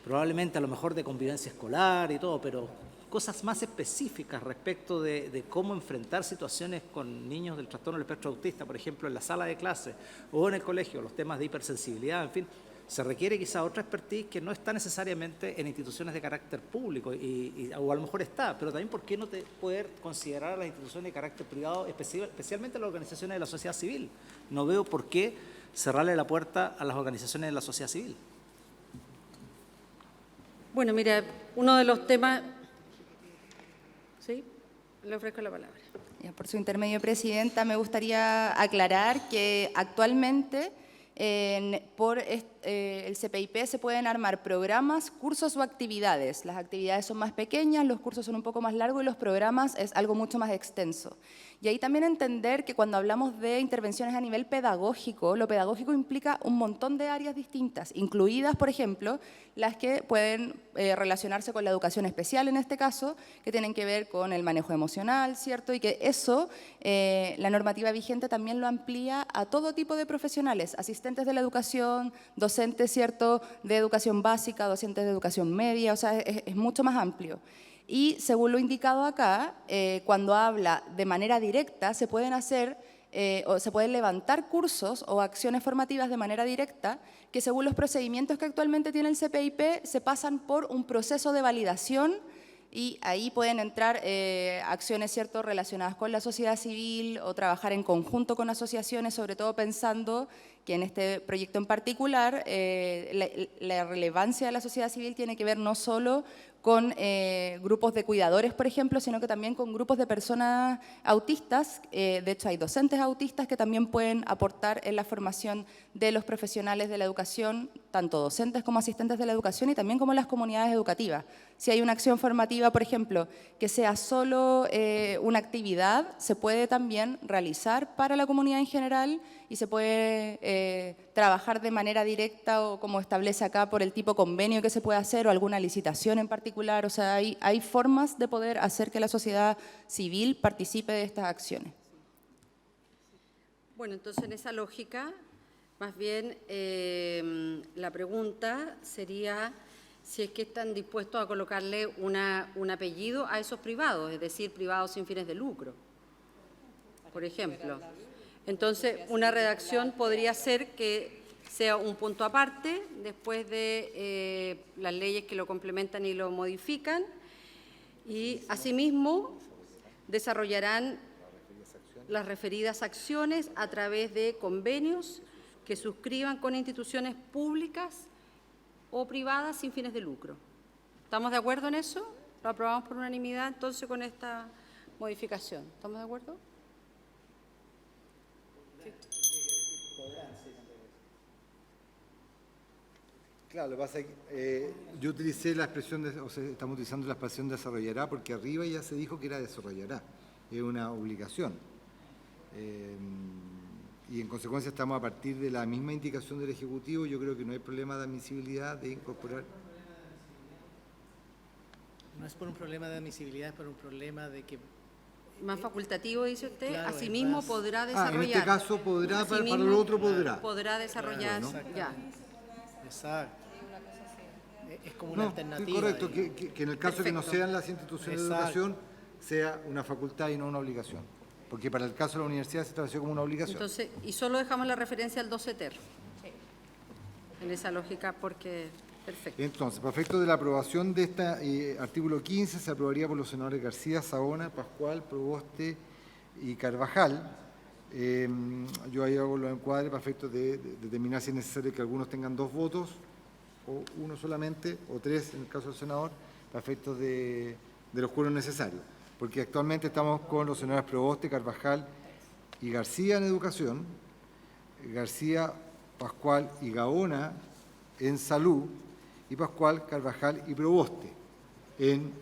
probablemente a lo mejor de convivencia escolar y todo, pero cosas más específicas respecto de cómo enfrentar situaciones con niños del trastorno del espectro autista, por ejemplo, en la sala de clase o en el colegio, los temas de hipersensibilidad, en fin, se requiere quizá otra expertise que no está necesariamente en instituciones de carácter público, o a lo mejor está, pero también ¿por qué no poder considerar a las instituciones de carácter privado, especialmente a las organizaciones de la sociedad civil? No veo por qué cerrarle la puerta a las organizaciones de la sociedad civil. Bueno, mira, uno de los temas... ¿Sí? Le ofrezco la palabra. Ya, por su intermedio, Presidenta, me gustaría aclarar que actualmente por el CPIP se pueden armar programas, cursos o actividades. Las actividades son más pequeñas, los cursos son un poco más largos y los programas es algo mucho más extenso. Y ahí también entender que cuando hablamos de intervenciones a nivel pedagógico, lo pedagógico implica un montón de áreas distintas, incluidas, por ejemplo, las que pueden relacionarse con la educación especial en este caso, que tienen que ver con el manejo emocional, ¿cierto? Y que eso, la normativa vigente también lo amplía a todo tipo de profesionales, asistentes de la educación, docentes, ¿cierto?, de educación básica, docentes de educación media, o sea, es mucho más amplio. Y según lo indicado acá, cuando habla de manera directa, se pueden hacer o se pueden levantar cursos o acciones formativas de manera directa que según los procedimientos que actualmente tiene el CPIP se pasan por un proceso de validación y ahí pueden entrar acciones, ¿cierto?, relacionadas con la sociedad civil o trabajar en conjunto con asociaciones, sobre todo pensando que en este proyecto en particular la relevancia de la sociedad civil tiene que ver no solo con grupos de cuidadores, por ejemplo, sino que también con grupos de personas autistas. De hecho, hay docentes autistas que también pueden aportar en la formación de los profesionales de la educación, tanto docentes como asistentes de la educación y también como las comunidades educativas. Si hay una acción formativa, por ejemplo, que sea solo una actividad, se puede también realizar para la comunidad en general y se puede trabajar de manera directa o como establece acá por el tipo convenio que se puede hacer o alguna licitación en particular. O sea, hay formas de poder hacer que la sociedad civil participe de estas acciones. Bueno, entonces en esa lógica, más bien la pregunta sería si es que están dispuestos a colocarle un apellido a esos privados, es decir, privados sin fines de lucro, por ejemplo. Entonces, una redacción podría ser que sea un punto aparte, después de las leyes que lo complementan y lo modifican, y asimismo desarrollarán las referidas acciones a través de convenios que suscriban con instituciones públicas o privadas sin fines de lucro. ¿Estamos de acuerdo en eso? Lo aprobamos por unanimidad entonces con esta modificación. ¿Estamos de acuerdo? Claro, lo que pasa es que yo utilicé la expresión, estamos utilizando la expresión desarrollará porque arriba ya se dijo que era desarrollará, es una obligación. Y en consecuencia estamos a partir de la misma indicación del Ejecutivo, yo creo que no hay problema de admisibilidad de incorporar. No es por un problema de admisibilidad, es por un problema de que... Más facultativo, dice usted, Claro, asimismo más... podrá desarrollar. En este caso podrá, para lo otro podrá. Podrá desarrollar, Claro, ya. Exacto. Es como una alternativa. Correcto, que en el caso que no sean las instituciones de educación, sea una facultad y no una obligación. Porque para el caso de la universidad se estableció como una obligación. Entonces, y solo dejamos la referencia al 12 ter. Sí. En esa lógica, porque... Perfecto. Entonces, para efectos de la aprobación de este artículo 15, se aprobaría por los senadores García, Saona, Pascual, Proboste y Carvajal. Yo ahí hago los encuadres para efectos de determinar si es necesario que algunos tengan 2 votos, o uno solamente, o 3 en el caso del senador, para efectos de los quórum necesarios. Porque actualmente estamos con los senadores Proboste, Carvajal y García en educación, García, Pascual y Gaona en salud, y Pascual, Carvajal y Proboste en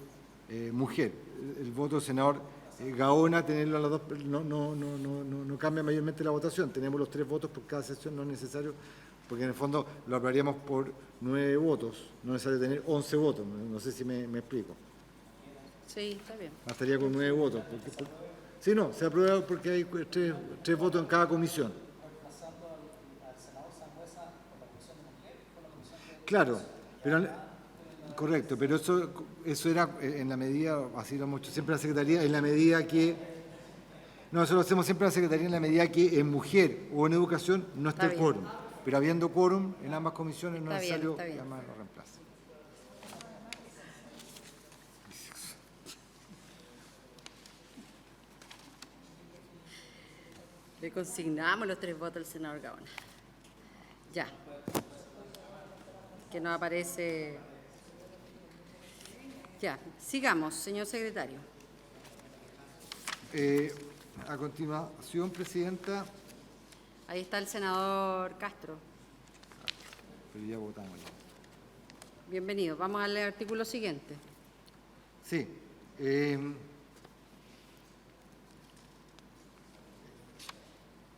mujer. El voto del senador Gaona, tenerlo a las dos, no cambia mayormente la votación. Tenemos los 3 votos por cada sesión, no es necesario, porque en el fondo lo aprobaríamos por 9 votos, no es necesario tener 11 votos. No sé si me explico. Sí, está bien. Bastaría con 9 votos. Sí, no, se aprueba porque hay 3 votos en cada comisión. Claro, pero correcto, pero eso era en la medida, así lo hemos hecho siempre la Secretaría, en la medida que, no, eso lo hacemos siempre la Secretaría en la medida que en mujer o en educación no esté el quórum, pero habiendo quórum en ambas comisiones no es necesario que además lo reemplace. Le consignamos los 3 votos al senador Gaona. Ya. Que no aparece Ya, sigamos, señor secretario. A continuación, Presidenta, Ahí está el senador Castro. pero ya votamos ya. Bienvenido. Vamos al artículo siguiente. Sí.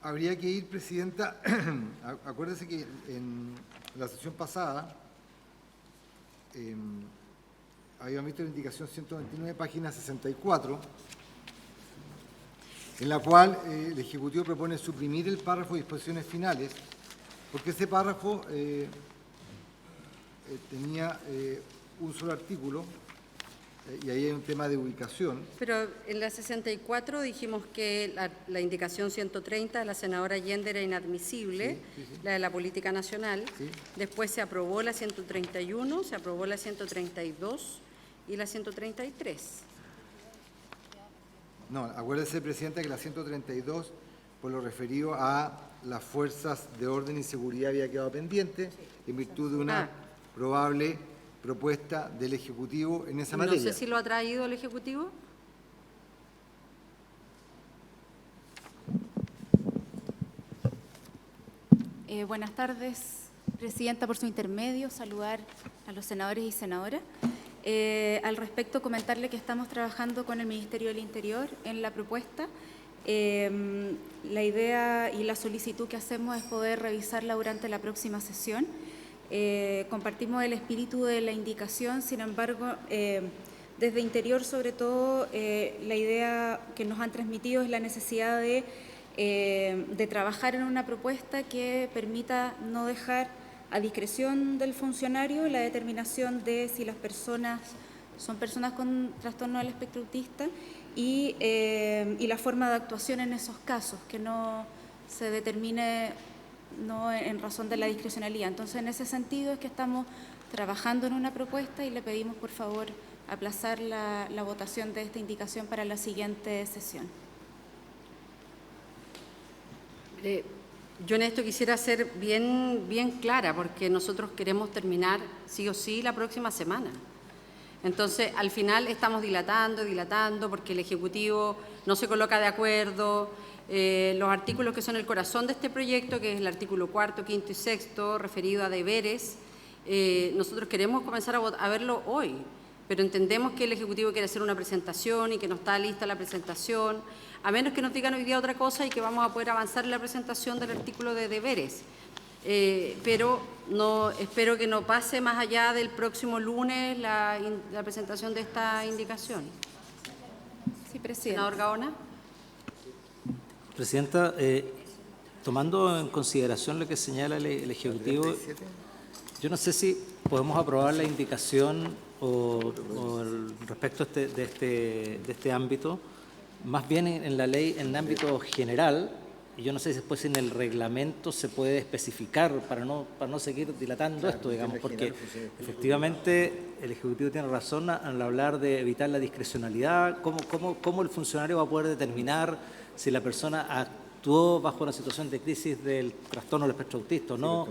Habría que ir, Presidenta, acuérdese que en la sesión pasada habíamos visto la indicación 129, página 64, en la cual el Ejecutivo propone suprimir el párrafo de disposiciones finales, porque ese párrafo tenía un solo artículo, y ahí hay un tema de ubicación. Pero en la 64 dijimos que la indicación 130 de la senadora Allende era inadmisible, Sí. la de la política nacional. Sí. Después se aprobó la 131, se aprobó la 132 y la 133. No, acuérdese, Presidenta, que la 132, por lo referido a las fuerzas de orden y seguridad, había quedado pendiente en virtud de una probable propuesta del Ejecutivo en esa materia. No sé si lo ha traído el Ejecutivo. Buenas tardes, Presidenta, por su intermedio, saludar a los senadores y senadoras. Al respecto, comentarle que estamos trabajando con el Ministerio del Interior en la propuesta. La idea y la solicitud que hacemos es poder revisarla durante la próxima sesión. Compartimos el espíritu de la indicación, sin embargo, desde Interior, sobre todo, la idea que nos han transmitido es la necesidad de trabajar en una propuesta que permita no dejar a discreción del funcionario la determinación de si las personas son personas con trastorno del espectro autista y la forma de actuación en esos casos, que no se determine no en razón de la discrecionalidad. Entonces, en ese sentido es que estamos trabajando en una propuesta y le pedimos, por favor, aplazar la votación de esta indicación para la siguiente sesión. Yo en esto quisiera ser bien clara, porque nosotros queremos terminar sí o sí la próxima semana. Entonces, al final estamos dilatando, porque el Ejecutivo no se coloca de acuerdo. Los artículos que son el corazón de este proyecto, que es el artículo 4, 5 y 6, referido a deberes, nosotros queremos comenzar a verlo hoy, pero entendemos que el Ejecutivo quiere hacer una presentación y que no está lista la presentación, a menos que nos digan hoy día otra cosa y que vamos a poder avanzar en la presentación del artículo de deberes. Pero no, espero que no pase más allá del próximo lunes la presentación de esta indicación. Sí, Presidenta. Senador Gaona. Presidenta, tomando en consideración lo que señala el Ejecutivo, yo no sé si podemos aprobar la indicación o respecto de este ámbito, más bien en la ley en el ámbito general, y yo no sé si después en el reglamento se puede especificar para no seguir dilatando esto, digamos, porque efectivamente el Ejecutivo tiene razón al hablar de evitar la discrecionalidad, cómo el funcionario va a poder determinar si la persona actuó bajo una situación de crisis del trastorno del espectro autista o no.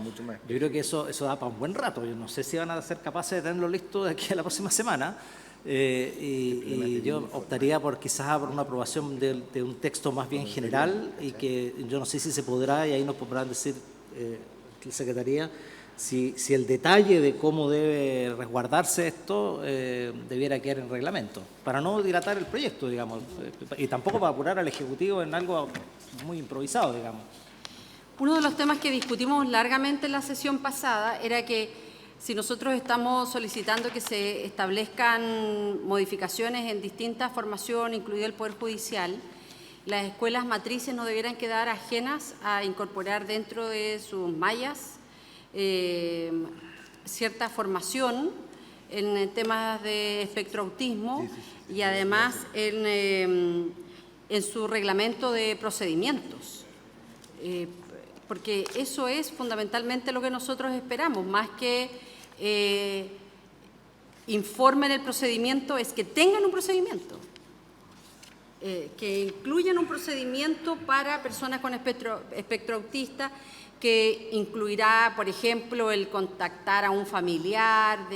Yo creo que eso da para un buen rato. Yo no sé si van a ser capaces de tenerlo listo de aquí a la próxima semana. Y yo optaría quizás por una aprobación de un texto más bien general y que yo no sé si se podrá, y ahí nos podrán decir la Secretaría, si el detalle de cómo debe resguardarse esto debiera quedar en reglamento, para no dilatar el proyecto, digamos, y tampoco para apurar al Ejecutivo en algo muy improvisado, digamos. Uno de los temas que discutimos largamente en la sesión pasada era que si nosotros estamos solicitando que se establezcan modificaciones en distintas formaciones, incluido el Poder Judicial, las escuelas matrices no debieran quedar ajenas a incorporar dentro de sus mallas cierta formación en temas de espectroautismo y además en su reglamento de procedimientos. Porque eso es fundamentalmente lo que nosotros esperamos, más que informen el procedimiento, es que tengan un procedimiento, que incluyan un procedimiento para personas con espectro autista, que incluirá, por ejemplo, el contactar a un familiar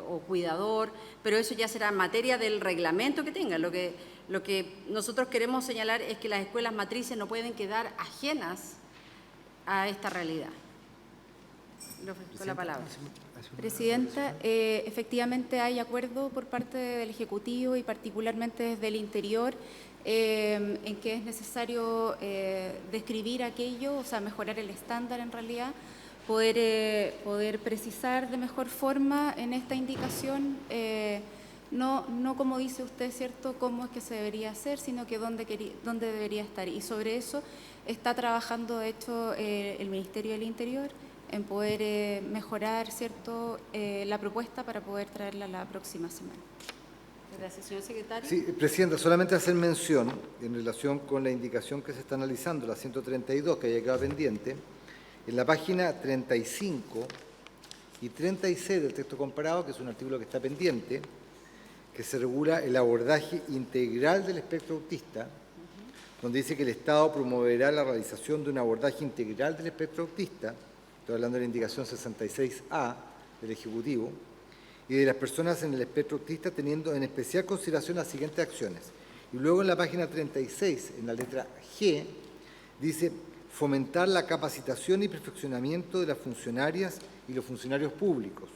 o cuidador, pero eso ya será materia del reglamento que tenga. Lo que nosotros queremos señalar es que las escuelas matrices no pueden quedar ajenas a esta realidad. Le ofrezco la palabra. Presidenta, efectivamente hay acuerdo por parte del Ejecutivo y particularmente desde el interior en que es necesario describir aquello, o sea, mejorar el estándar en realidad, poder precisar de mejor forma en esta indicación, no como dice usted, ¿cierto?, cómo es que se debería hacer, sino que dónde debería estar. Y sobre eso está trabajando, de hecho, el Ministerio del Interior en poder mejorar, ¿cierto?, la propuesta para poder traerla la próxima semana. Gracias, señor secretario. Sí, Presidenta, solamente hacer mención en relación con la indicación que se está analizando, la 132, que haya quedado pendiente, en la página 35 y 36 del texto comparado, que es un artículo que está pendiente, que se regula el abordaje integral del espectro autista, donde dice que el Estado promoverá la realización de un abordaje integral del espectro autista, estoy hablando de la indicación 66A del Ejecutivo, y de las personas en el espectro autista, teniendo en especial consideración las siguientes acciones. Y luego en la página 36, en la letra G, dice fomentar la capacitación y perfeccionamiento de las funcionarias y los funcionarios públicos,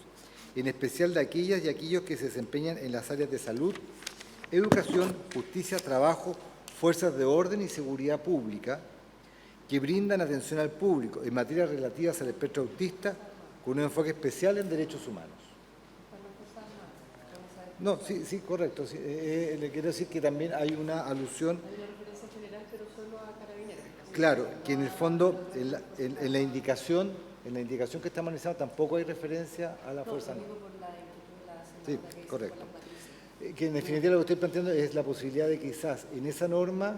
en especial de aquellas y aquellos que se desempeñan en las áreas de salud, educación, justicia, trabajo, fuerzas de orden y seguridad pública, que brindan atención al público en materias relativas al espectro autista, con un enfoque especial en derechos humanos. No, sí, correcto. Sí, le quiero decir que también hay una alusión. Hay una referencia general, pero solo a Carabineros. Claro, que en el fondo, en la indicación que estamos analizando, tampoco hay referencia a la Fuerza Armada. Sí, correcto. Que en definitiva lo que estoy planteando es la posibilidad de quizás en esa norma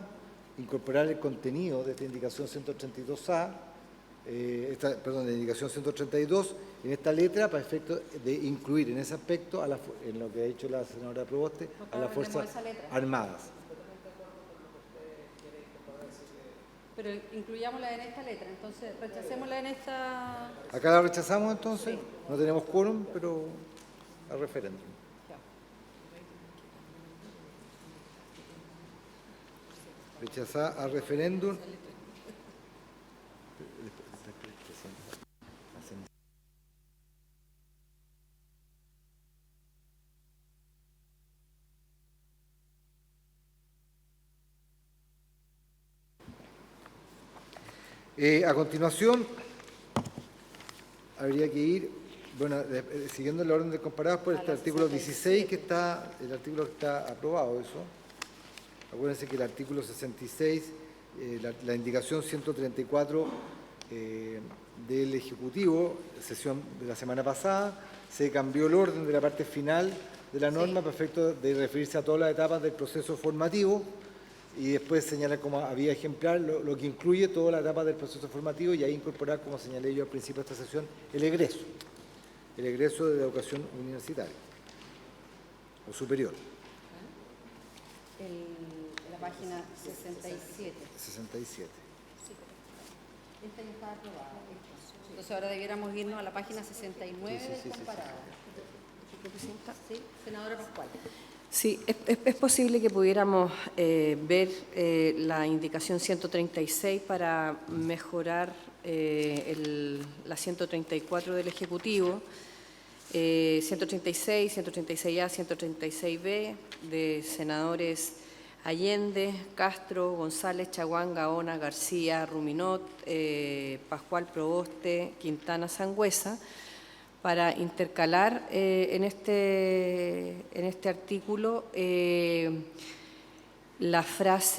incorporar el contenido de esta indicación 132A, de la indicación 132, en esta letra, para efecto de incluir en ese aspecto, en lo que ha dicho la senadora Proboste, a las Fuerzas Armadas. Pero incluyámosla en esta letra, entonces rechacémosla en esta... Acá la rechazamos entonces, sí. No tenemos quórum, pero a referéndum. Rechazar a referéndum. A continuación, habría que ir, siguiendo el orden de comparados por este artículo 16, que está, el artículo que está aprobado, eso. Acuérdense que el artículo 66, la indicación 134 del Ejecutivo, sesión de la semana pasada, se cambió el orden de la parte final de la norma para efecto de referirse a todas las etapas del proceso formativo y después señalar como había ejemplar lo que incluye todas las etapas del proceso formativo y ahí incorporar, como señalé yo al principio de esta sesión, el egreso de la educación universitaria o superior. La página 67. 67. Sí, esta ya está aprobada. Entonces ahora debiéramos irnos a la página 69 del comparado. Sí, senadora Pascual. Sí, es posible que pudiéramos ver la indicación 136 para mejorar la 134 del Ejecutivo, 136, 136A, 136B, de senadores Allende, Castro, González, Chaguán, Gaona, García, Ruminot, Pascual, Proboste, Quintana, Sangüesa, para intercalar en este artículo la frase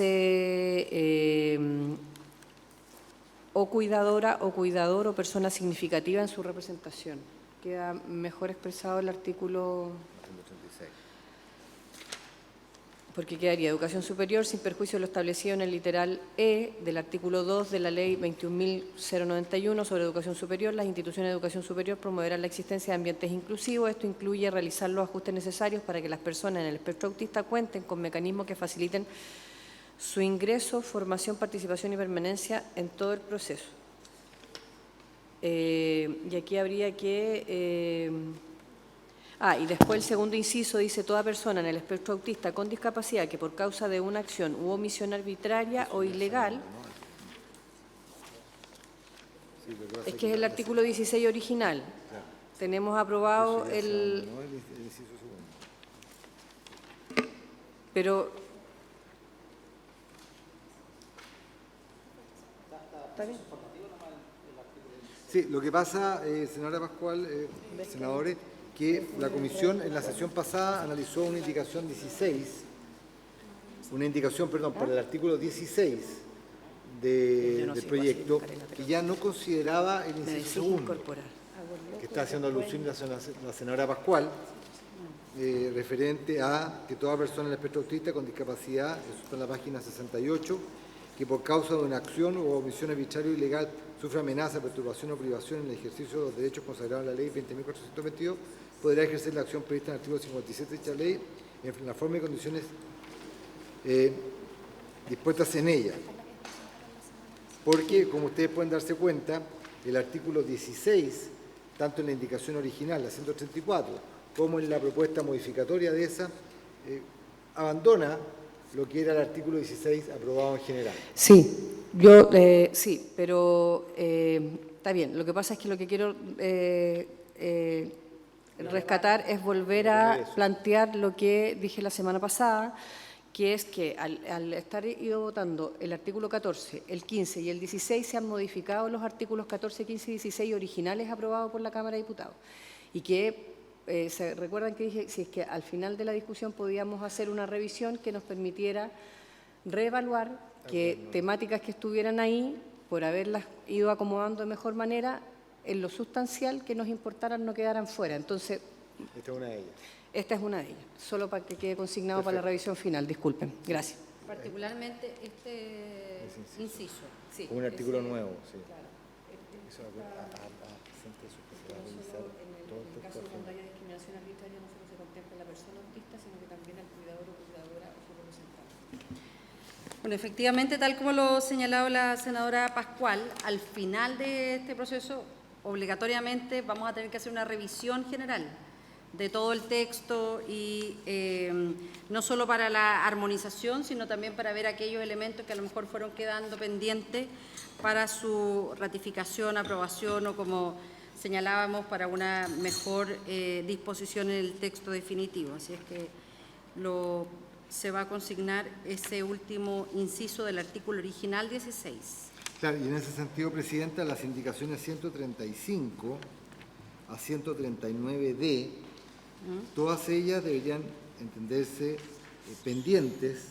o cuidadora o cuidador o persona significativa en su representación. Queda mejor expresado el artículo, porque quedaría educación superior sin perjuicio de lo establecido en el literal E del artículo 2 de la Ley 21.091 sobre educación superior. Las instituciones de educación superior promoverán la existencia de ambientes inclusivos. Esto incluye realizar los ajustes necesarios para que las personas en el espectro autista cuenten con mecanismos que faciliten su ingreso, formación, participación y permanencia en todo el proceso. Y aquí habría que... y después el segundo inciso dice: toda persona en el espectro autista con discapacidad que por causa de una acción u omisión arbitraria o ilegal, es que es el artículo 16 original. Tenemos aprobado el... Pero... ¿Está bien? Sí, lo que pasa, senadora Pascual, senadores, que la comisión en la sesión pasada analizó una indicación 16, para el artículo 16 del proyecto, que ya no consideraba el inciso segundo, que está haciendo alusión la senadora Pascual, referente a que toda persona en el espectro autista con discapacidad, eso está en la página 68, que por causa de una acción o omisión arbitraria o ilegal sufre amenaza, perturbación o privación en el ejercicio de los derechos consagrados en la Ley 20.422, podrá ejercer la acción prevista en el artículo 57 de dicha ley en la forma y condiciones dispuestas en ella. Porque, como ustedes pueden darse cuenta, el artículo 16, tanto en la indicación original, la 134, como en la propuesta modificatoria de esa, abandona lo que era el artículo 16 aprobado en general. Sí, sí, pero está bien. Lo que pasa es que lo que quiero rescatar es volver a plantear lo que dije la semana pasada, que es que al estar ido votando el artículo 14, el 15 y el 16, se han modificado los artículos 14, 15 y 16 originales aprobados por la Cámara de Diputados. Y que se recuerdan que dije, si es que al final de la discusión podíamos hacer una revisión que nos permitiera reevaluar que temáticas que estuvieran ahí, por haberlas ido acomodando de mejor manera, en lo sustancial que nos importaran no quedaran fuera. Entonces, esta es una de ellas. Esta es una de ellas, solo para que quede consignado. Perfecto. Para la revisión final, disculpen. Gracias. Particularmente este inciso. Sí, un artículo nuevo, sí. Claro. Eso en el caso de cuando haya discriminación arbitraria no solo se contempla a la persona autista, sino que también al cuidador o cuidadora o su representante. Bueno, efectivamente, tal como lo ha señalado la senadora Pascual, al final de este proceso, obligatoriamente vamos a tener que hacer una revisión general de todo el texto y no solo para la armonización, sino también para ver aquellos elementos que a lo mejor fueron quedando pendientes para su ratificación, aprobación o, como señalábamos, para una mejor disposición en el texto definitivo. Así es que se va a consignar ese último inciso del artículo original 16. Claro, y en ese sentido, Presidenta, las indicaciones 135 a 139D, todas ellas deberían entenderse pendientes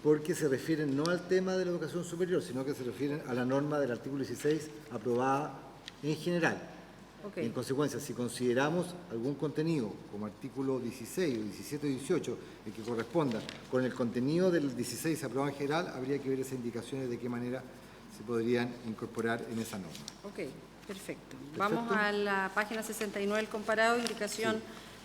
porque se refieren no al tema de la educación superior, sino que se refieren a la norma del artículo 16 aprobada en general. Okay. En consecuencia, si consideramos algún contenido como artículo 16 o 17 o 18, el que corresponda con el contenido del 16 aprobado en general, habría que ver esas indicaciones de qué manera se podrían incorporar en esa norma. Ok, perfecto. Vamos a la página 69 del comparado, indicación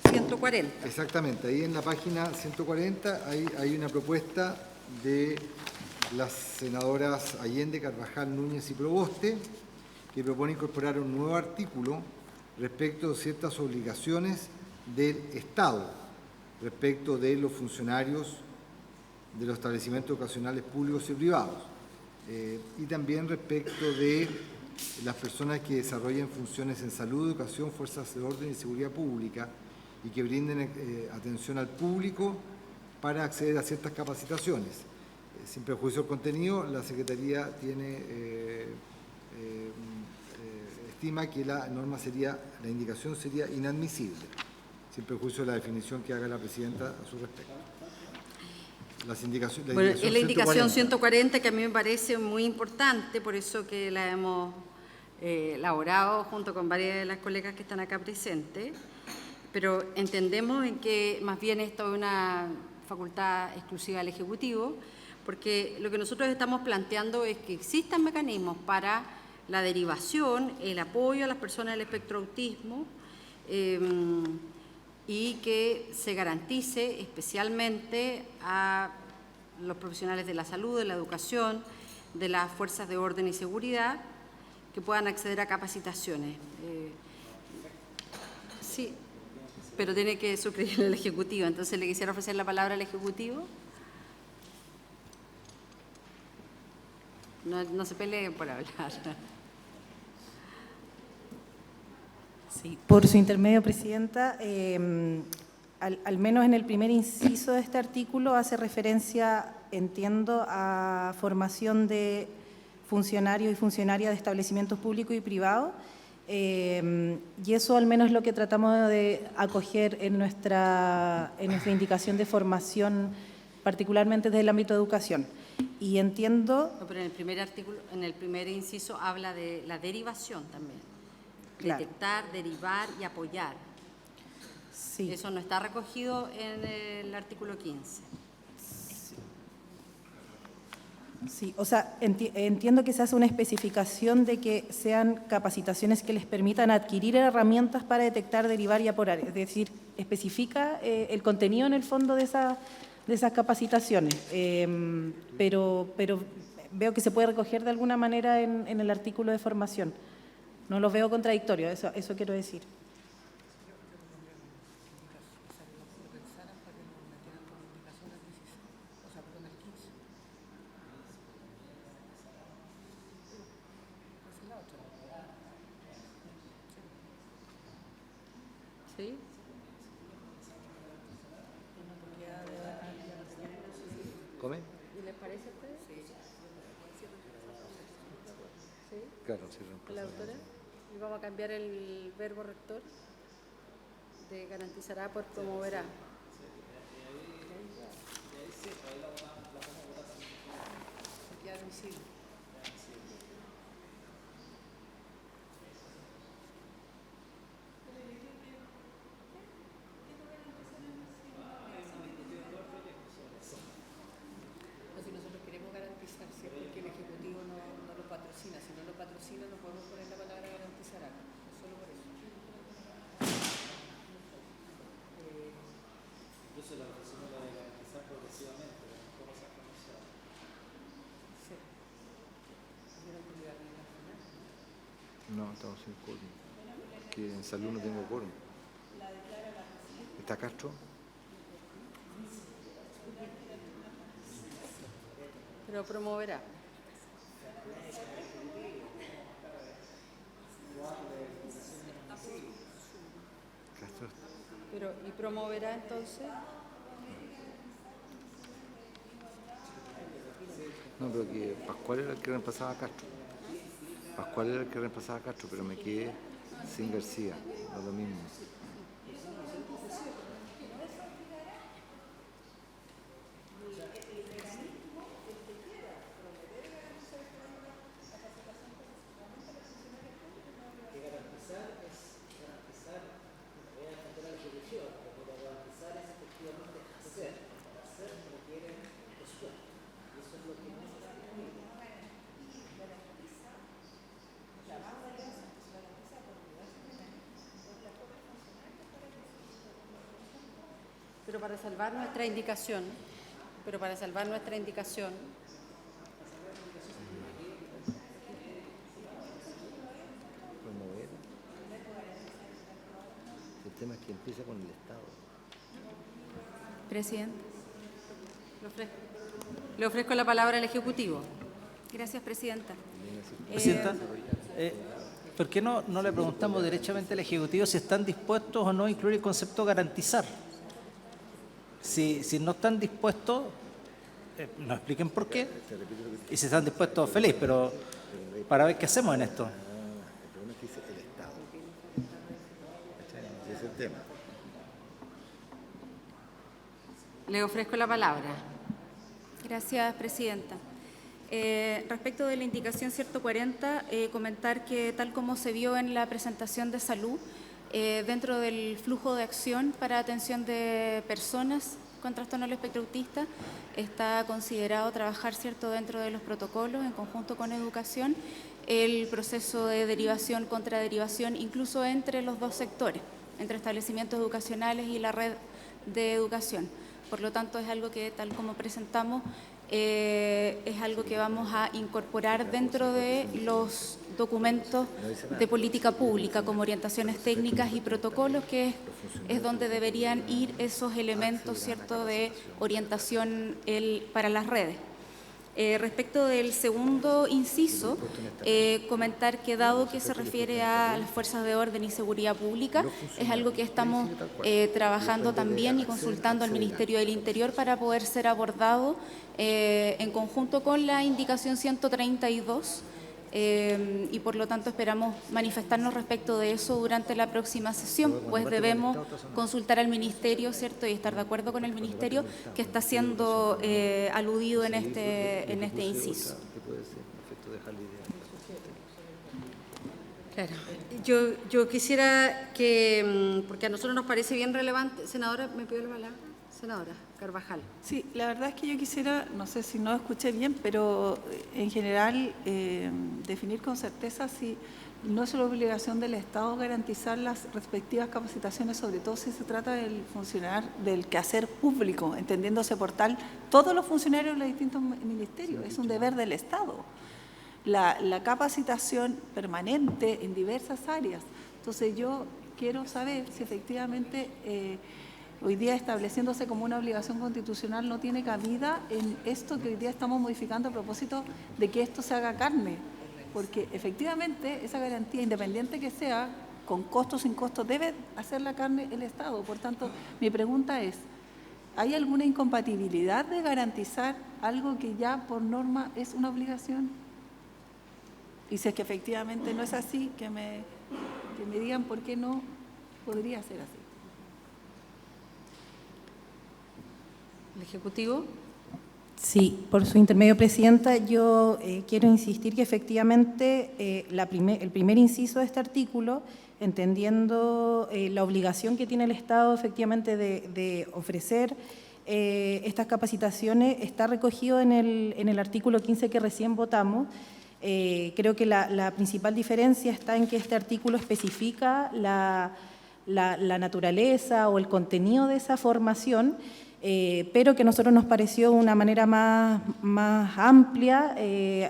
140. Exactamente, ahí en la página 140 hay una propuesta de las senadoras Allende, Carvajal, Núñez y Proboste, que propone incorporar un nuevo artículo respecto de ciertas obligaciones del Estado, respecto de los funcionarios de los establecimientos educacionales públicos y privados, y también respecto de las personas que desarrollen funciones en salud, educación, fuerzas de orden y seguridad pública y que brinden atención al público para acceder a ciertas capacitaciones. Sin perjuicio del contenido, la Secretaría estima que la indicación sería inadmisible, sin perjuicio de la definición que haga la Presidenta a su respecto. Es la indicación 140 que a mí me parece muy importante, por eso que la hemos elaborado junto con varias de las colegas que están acá presentes, pero entendemos en que más bien esto es una facultad exclusiva del Ejecutivo, porque lo que nosotros estamos planteando es que existan mecanismos para la derivación, el apoyo a las personas del espectro autismo y que se garantice especialmente a los profesionales de la salud, de la educación, de las fuerzas de orden y seguridad, que puedan acceder a capacitaciones. Sí, pero tiene que suscribirle el Ejecutivo. Entonces, le quisiera ofrecer la palabra al Ejecutivo. No se peleen por hablar. Sí, por su intermedio, Presidenta, al menos en el primer inciso de este artículo hace referencia, entiendo, a formación de funcionarios y funcionarias de establecimientos públicos y privados, y eso al menos es lo que tratamos de acoger en nuestra indicación de formación, particularmente desde el ámbito de educación. Y entiendo... No, pero en el primer artículo, en el primer inciso habla de la derivación también. Claro. Detectar, derivar y apoyar. Sí. Eso no está recogido en el artículo 15. Sí, o sea, entiendo que se hace una especificación de que sean capacitaciones que les permitan adquirir herramientas para detectar, derivar y apurar. Es decir, especifica el contenido en el fondo de esas capacitaciones, pero veo que se puede recoger de alguna manera en el artículo de formación. No lo veo contradictorio, eso quiero decir. ¿Sí? ¿Come? ¿Y les parece a ustedes? ¿Sí? Claro, sí. ¿La autora? Y vamos a cambiar el verbo rector de garantizará por promoverá. Ya admisible. Si nosotros queremos garantizar, si es porque el Ejecutivo no lo patrocina, si no lo patrocina no podemos poner la palabra garantizará, solo por eso. Incluso la ofrecemos la de garantizar progresivamente, ¿cómo se ha pronunciado? Sí. No, estamos sin quórum. Que en salud no tengo quórum. ¿Está Castro? Pero promoverá. Castro. Pero, ¿y promoverá entonces? No, pero que Pascual era el que reemplazaba a Castro. Pascual era el que reemplazaba a Castro, pero me quedé sin García, no es lo mismo. Pero para salvar nuestra indicación, Promover. El tema es que empieza con el Estado. Presidente. le ofrezco la palabra al Ejecutivo. Gracias, Presidenta. Presidenta, ¿por qué no le preguntamos derechamente al Ejecutivo si están dispuestos o no a incluir el concepto garantizar? Si no están dispuestos, nos expliquen por qué. Y si están dispuestos, feliz, pero para ver qué hacemos en esto. El problema es que dice el Estado. Ese es el tema. Le ofrezco la palabra. Gracias, Presidenta. Respecto de la indicación 140, comentar que tal como se vio en la presentación de salud, dentro del flujo de acción para atención de personas con trastorno del espectro autista, está considerado trabajar, ¿cierto?, dentro de los protocolos, en conjunto con educación, el proceso de derivación, contraderivación, incluso entre los dos sectores, entre establecimientos educacionales y la red de educación. Por lo tanto, es algo que, tal como presentamos, es algo que vamos a incorporar dentro de los documentos de política pública, como orientaciones técnicas y protocolos, que es donde deberían ir esos elementos, ¿cierto?, de orientación para las redes. Respecto del segundo inciso, comentar que dado que se refiere a las fuerzas de orden y seguridad pública, es algo que estamos trabajando también y consultando al Ministerio del Interior para poder ser abordado en conjunto con la indicación 132, y por lo tanto esperamos manifestarnos respecto de eso durante la próxima sesión, pues debemos consultar al Ministerio, ¿cierto?, y estar de acuerdo con el Ministerio que está siendo aludido en este inciso. Claro. Yo quisiera que, porque a nosotros nos parece bien relevante, senadora, ¿me pidió la palabra? Senadora Carvajal. Sí, la verdad es que yo quisiera, no sé si no escuché bien, pero en general definir con certeza si no es la obligación del Estado garantizar las respectivas capacitaciones, sobre todo si se trata del funcionar del quehacer público, entendiéndose por tal todos los funcionarios de los distintos ministerios. Es un deber del Estado. La capacitación permanente en diversas áreas. Entonces yo quiero saber si efectivamente hoy día estableciéndose como una obligación constitucional no tiene cabida en esto que hoy día estamos modificando a propósito de que esto se haga carne, porque efectivamente esa garantía, independiente que sea, con costo o sin costo, debe hacer la carne el Estado. Por tanto, mi pregunta es, ¿hay alguna incompatibilidad de garantizar algo que ya por norma es una obligación? Y si es que efectivamente no es así, que me digan por qué no podría ser así. ¿El Ejecutivo? Sí, por su intermedio, Presidenta, yo quiero insistir que efectivamente el primer inciso de este artículo, entendiendo la obligación que tiene el Estado efectivamente de ofrecer estas capacitaciones, está recogido en el artículo 15 que recién votamos. Creo que la principal diferencia está en que este artículo especifica la naturaleza o el contenido de esa formación, pero que a nosotros nos pareció una manera más amplia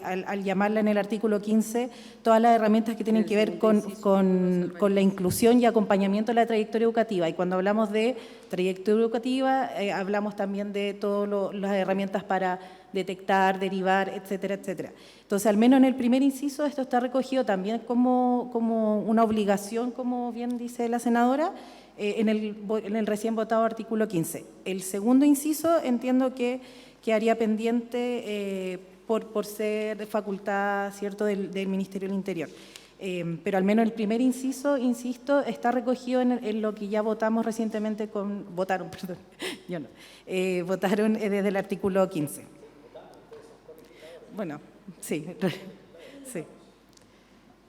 al llamarla en el artículo 15 todas las herramientas que tienen que ver con la inclusión y acompañamiento de la trayectoria educativa. Y cuando hablamos de trayectoria educativa, hablamos también de todas las herramientas para detectar, derivar, etcétera, etcétera. Entonces, al menos en el primer inciso, esto está recogido también como una obligación, como bien dice la senadora, en el recién votado artículo 15. El segundo inciso entiendo que quedaría pendiente por ser facultad, ¿cierto?, del Ministerio del Interior. Pero al menos el primer inciso, insisto, está recogido en lo que ya votamos recientemente votaron desde el artículo 15. Bueno, sí, sí.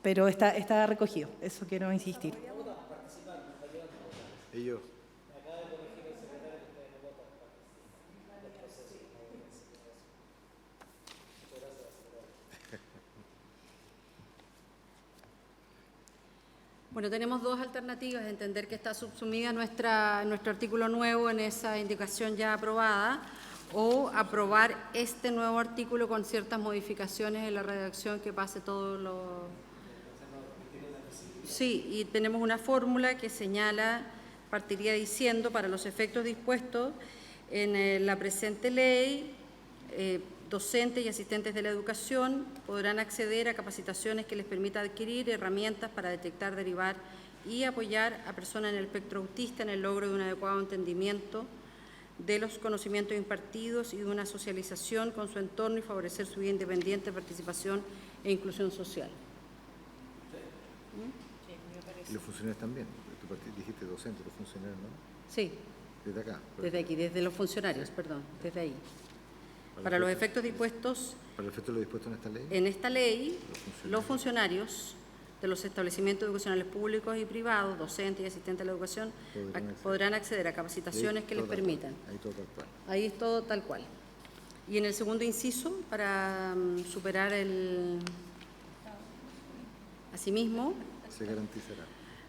Pero está recogido, eso quiero insistir. Ellos. Bueno, tenemos dos alternativas: entender que está subsumida nuestro artículo nuevo en esa indicación ya aprobada, o aprobar este nuevo artículo con ciertas modificaciones en la redacción que pase todo lo... Sí, y tenemos una fórmula que señala, partiría diciendo, para los efectos dispuestos en la presente ley, docentes y asistentes de la educación podrán acceder a capacitaciones que les permita adquirir herramientas para detectar, derivar y apoyar a personas en el espectro autista en el logro de un adecuado entendimiento de los conocimientos impartidos y de una socialización con su entorno y favorecer su vida independiente, participación e inclusión social. Y los funcionarios también. Tú dijiste docentes, los funcionarios, ¿no? Sí. Desde acá. Desde aquí, desde los funcionarios, perdón, desde ahí. Para los efectos dispuestos... ¿Para los efectos lo dispuesto en esta ley? En esta ley, los funcionarios de los establecimientos educacionales públicos y privados, docentes y asistentes de la educación, podrán acceder a capacitaciones que les permitan. Ahí todo tal cual. Ahí es todo tal cual. Y en el segundo inciso, para superar el...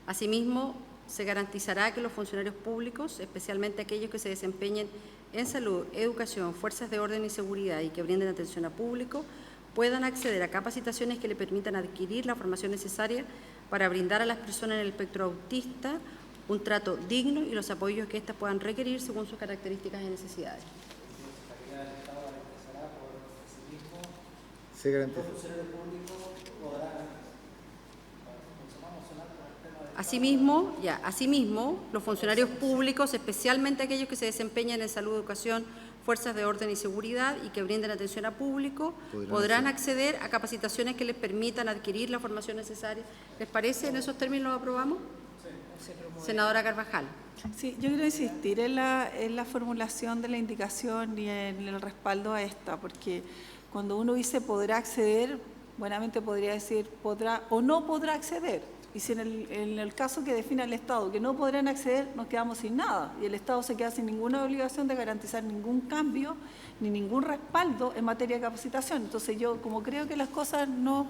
Asimismo, se garantizará que los funcionarios públicos, especialmente aquellos que se desempeñen en salud, educación, fuerzas de orden y seguridad y que brinden atención a público, puedan acceder a capacitaciones que le permitan adquirir la formación necesaria para brindar a las personas en el espectro autista un trato digno y los apoyos que éstas puedan requerir según sus características y necesidades. Se garantiza. Asimismo, los funcionarios públicos, especialmente aquellos que se desempeñan en salud, educación, fuerzas de orden y seguridad y que brinden atención a público, podrán acceder a capacitaciones que les permitan adquirir la formación necesaria. ¿Les parece? ¿En esos términos lo aprobamos? Sí. Senadora Carvajal. Sí, yo quiero insistir en la formulación de la indicación y en el respaldo a esta, porque cuando uno dice podrá acceder, buenamente podría decir podrá o no podrá acceder. Y si en el caso que defina el Estado que no podrán acceder, nos quedamos sin nada. Y el Estado se queda sin ninguna obligación de garantizar ningún cambio ni ningún respaldo en materia de capacitación. Entonces yo, como creo que las cosas no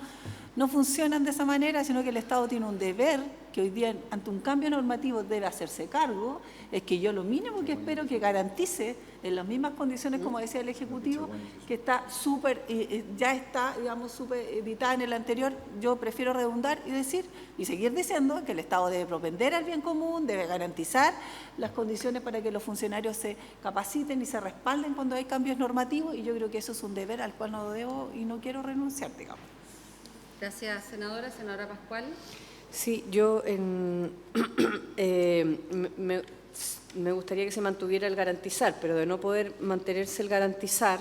funcionan de esa manera, sino que el Estado tiene un deber que hoy día ante un cambio normativo debe hacerse cargo, es que yo lo mínimo que espero que garantice en las mismas condiciones, como decía el Ejecutivo, que está ya está, digamos, supeditada en el anterior. Yo prefiero redundar y decir y seguir diciendo que el Estado debe propender al bien común, debe garantizar las condiciones para que los funcionarios se capaciten y se respalden cuando hay cambios normativos, y yo creo que eso es un deber al cual no debo y no quiero renunciar, digamos. Gracias, senadora. Senadora Pascual. Sí, yo me gustaría que se mantuviera el garantizar, pero de no poder mantenerse el garantizar,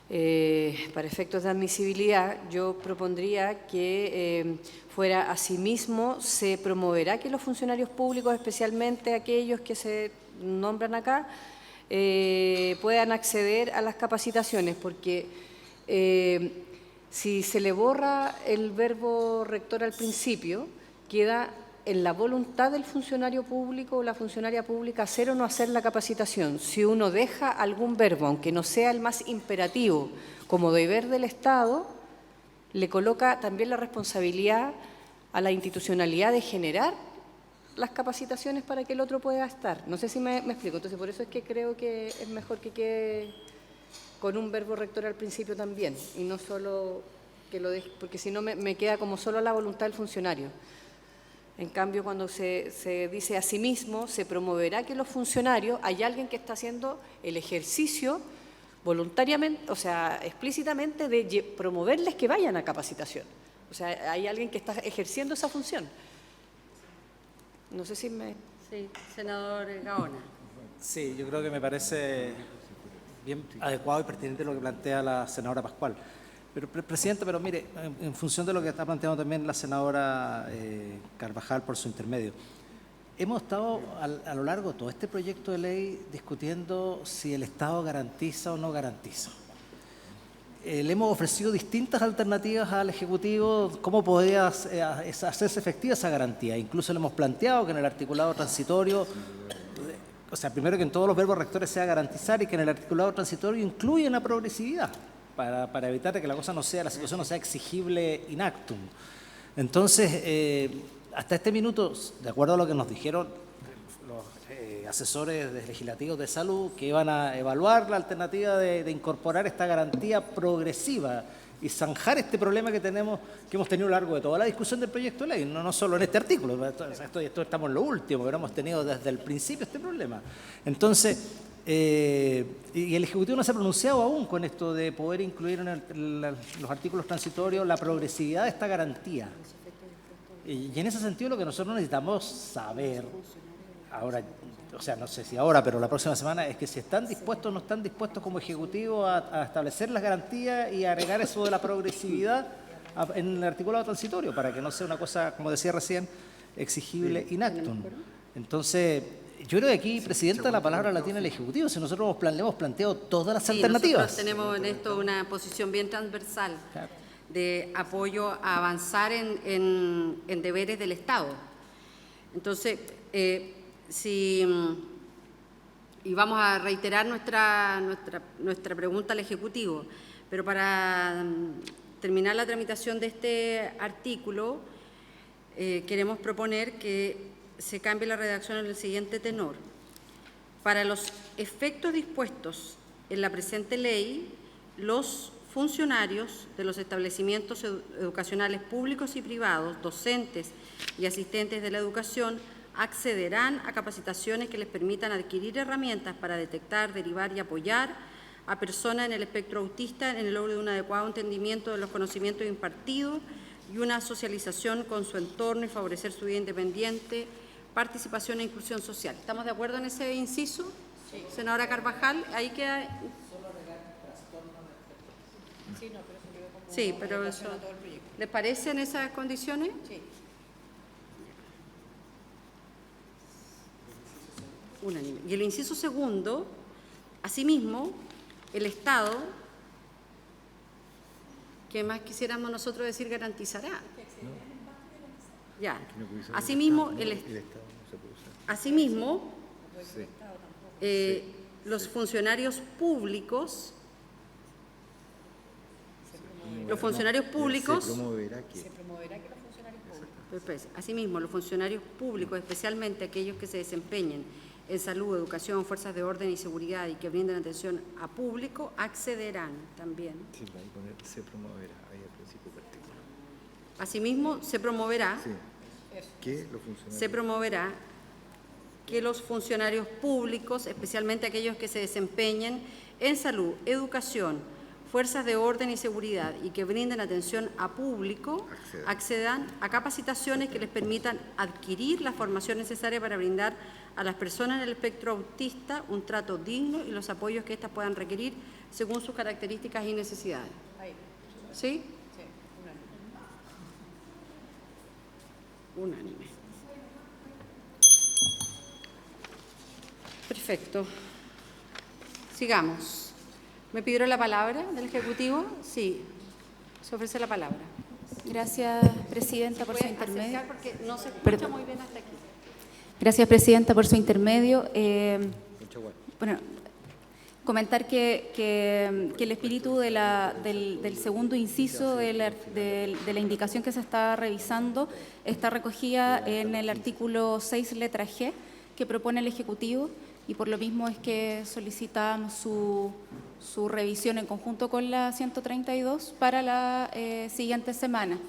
para efectos de admisibilidad, yo propondría que fuera asimismo, se promoverá que los funcionarios públicos, especialmente aquellos que se nombran acá, puedan acceder a las capacitaciones, porque si se le borra el verbo rector al principio, queda en la voluntad del funcionario público o la funcionaria pública hacer o no hacer la capacitación. Si uno deja algún verbo, aunque no sea el más imperativo, como deber del Estado, le coloca también la responsabilidad a la institucionalidad de generar las capacitaciones para que el otro pueda estar. No sé si me explico. Entonces, por eso es que creo que es mejor que quede con un verbo rector al principio también, y no solo que lo deje, porque si no me queda como solo la voluntad del funcionario. En cambio, cuando se dice a sí mismo, se promoverá que los funcionarios, hay alguien que está haciendo el ejercicio voluntariamente, o sea, explícitamente de promoverles que vayan a capacitación. O sea, hay alguien que está ejerciendo esa función. No sé si me... Sí, senador Gaona. Sí, yo creo que me parece bien adecuado y pertinente lo que plantea la senadora Pascual. Pero, Presidente, pero mire, en función de lo que está planteando también la senadora Carvajal por su intermedio, hemos estado a lo largo de todo este proyecto de ley discutiendo si el Estado garantiza o no garantiza. Le hemos ofrecido distintas alternativas al Ejecutivo, cómo podría hacerse efectiva esa garantía. Incluso le hemos planteado que en el articulado transitorio, o sea, primero que en todos los verbos rectores sea garantizar, y que en el articulado transitorio incluya una progresividad para evitar que la situación no sea exigible in actum. Entonces, hasta este minuto, de acuerdo a lo que nos dijeron los asesores legislativos de salud, que iban a evaluar la alternativa de incorporar esta garantía progresiva y zanjar este problema que hemos tenido a lo largo de toda la discusión del proyecto de ley, no solo en este artículo, esto estamos en lo último, pero hemos tenido desde el principio este problema. Entonces, y el Ejecutivo no se ha pronunciado aún con esto de poder incluir en los artículos transitorios la progresividad de esta garantía. Y en ese sentido lo que nosotros necesitamos saber, ahora, o sea, no sé si ahora, pero la próxima semana, es que si están dispuestos o no están dispuestos como Ejecutivo a establecer las garantías y a agregar eso de la progresividad en el articulado transitorio, para que no sea una cosa, como decía recién, exigible in actum. Entonces, yo creo que aquí, Presidenta, la palabra la tiene el Ejecutivo, si nosotros le hemos planteado todas las alternativas. Nosotros tenemos en esto una posición bien transversal, claro, de apoyo a avanzar en deberes del Estado. Entonces, y vamos a reiterar nuestra pregunta al Ejecutivo, pero para terminar la tramitación de este artículo, queremos proponer que se cambie la redacción en el siguiente tenor. Para los efectos dispuestos en la presente ley, los funcionarios de los establecimientos educacionales públicos y privados, docentes y asistentes de la educación, accederán a capacitaciones que les permitan adquirir herramientas para detectar, derivar y apoyar a personas en el espectro autista en el logro de un adecuado entendimiento de los conocimientos impartidos y una socialización con su entorno y favorecer su vida independiente, participación e inclusión social. ¿Estamos de acuerdo en ese inciso? Sí. Senadora Carvajal, ahí queda... Sí, pero eso... ¿Les parecen esas condiciones? Sí. Unánime. Y el inciso segundo, asimismo, el Estado, ¿qué más quisiéramos nosotros decir garantizará? Ya. Asimismo, los funcionarios públicos, asimismo, los funcionarios públicos, especialmente aquellos que se desempeñen en salud, educación, fuerzas de orden y seguridad y que brinden atención a público, accederán también. Sí, ahí poner se promoverá, ahí al principio particular. Asimismo, se promoverá, sí. ¿Qué? Los funcionarios. Se promoverá que los funcionarios públicos, especialmente aquellos que se desempeñen en salud, educación, fuerzas de orden y seguridad y que brinden atención a público, accedan a capacitaciones que les permitan adquirir la formación necesaria para brindar a las personas en el espectro autista un trato digno y los apoyos que éstas puedan requerir según sus características y necesidades. ¿Sí? Sí, unánime. Perfecto. Sigamos. ¿Me pidieron la palabra del Ejecutivo? Sí, se ofrece la palabra. Gracias, Presidenta, por su intermedio. Porque no se escucha muy bien hasta aquí. Gracias, Presidenta, por su intermedio. Bueno, comentar que el espíritu del segundo inciso de la indicación que se está revisando está recogida en el artículo 6, letra G, que propone el Ejecutivo, y por lo mismo es que solicitamos su revisión en conjunto con la 132 para la siguiente semana.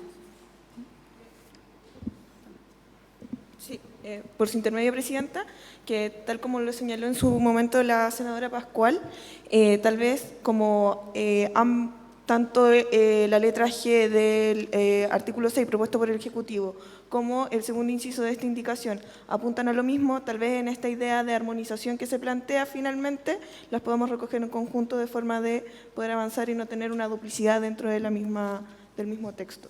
Sí, por su intermedio, Presidenta, que tal como lo señaló en su momento la senadora Pascual, tal vez como tanto la letra G del artículo 6 propuesto por el Ejecutivo como el segundo inciso de esta indicación apuntan a lo mismo, tal vez en esta idea de armonización que se plantea finalmente, las podamos recoger en conjunto de forma de poder avanzar y no tener una duplicidad dentro de del mismo texto.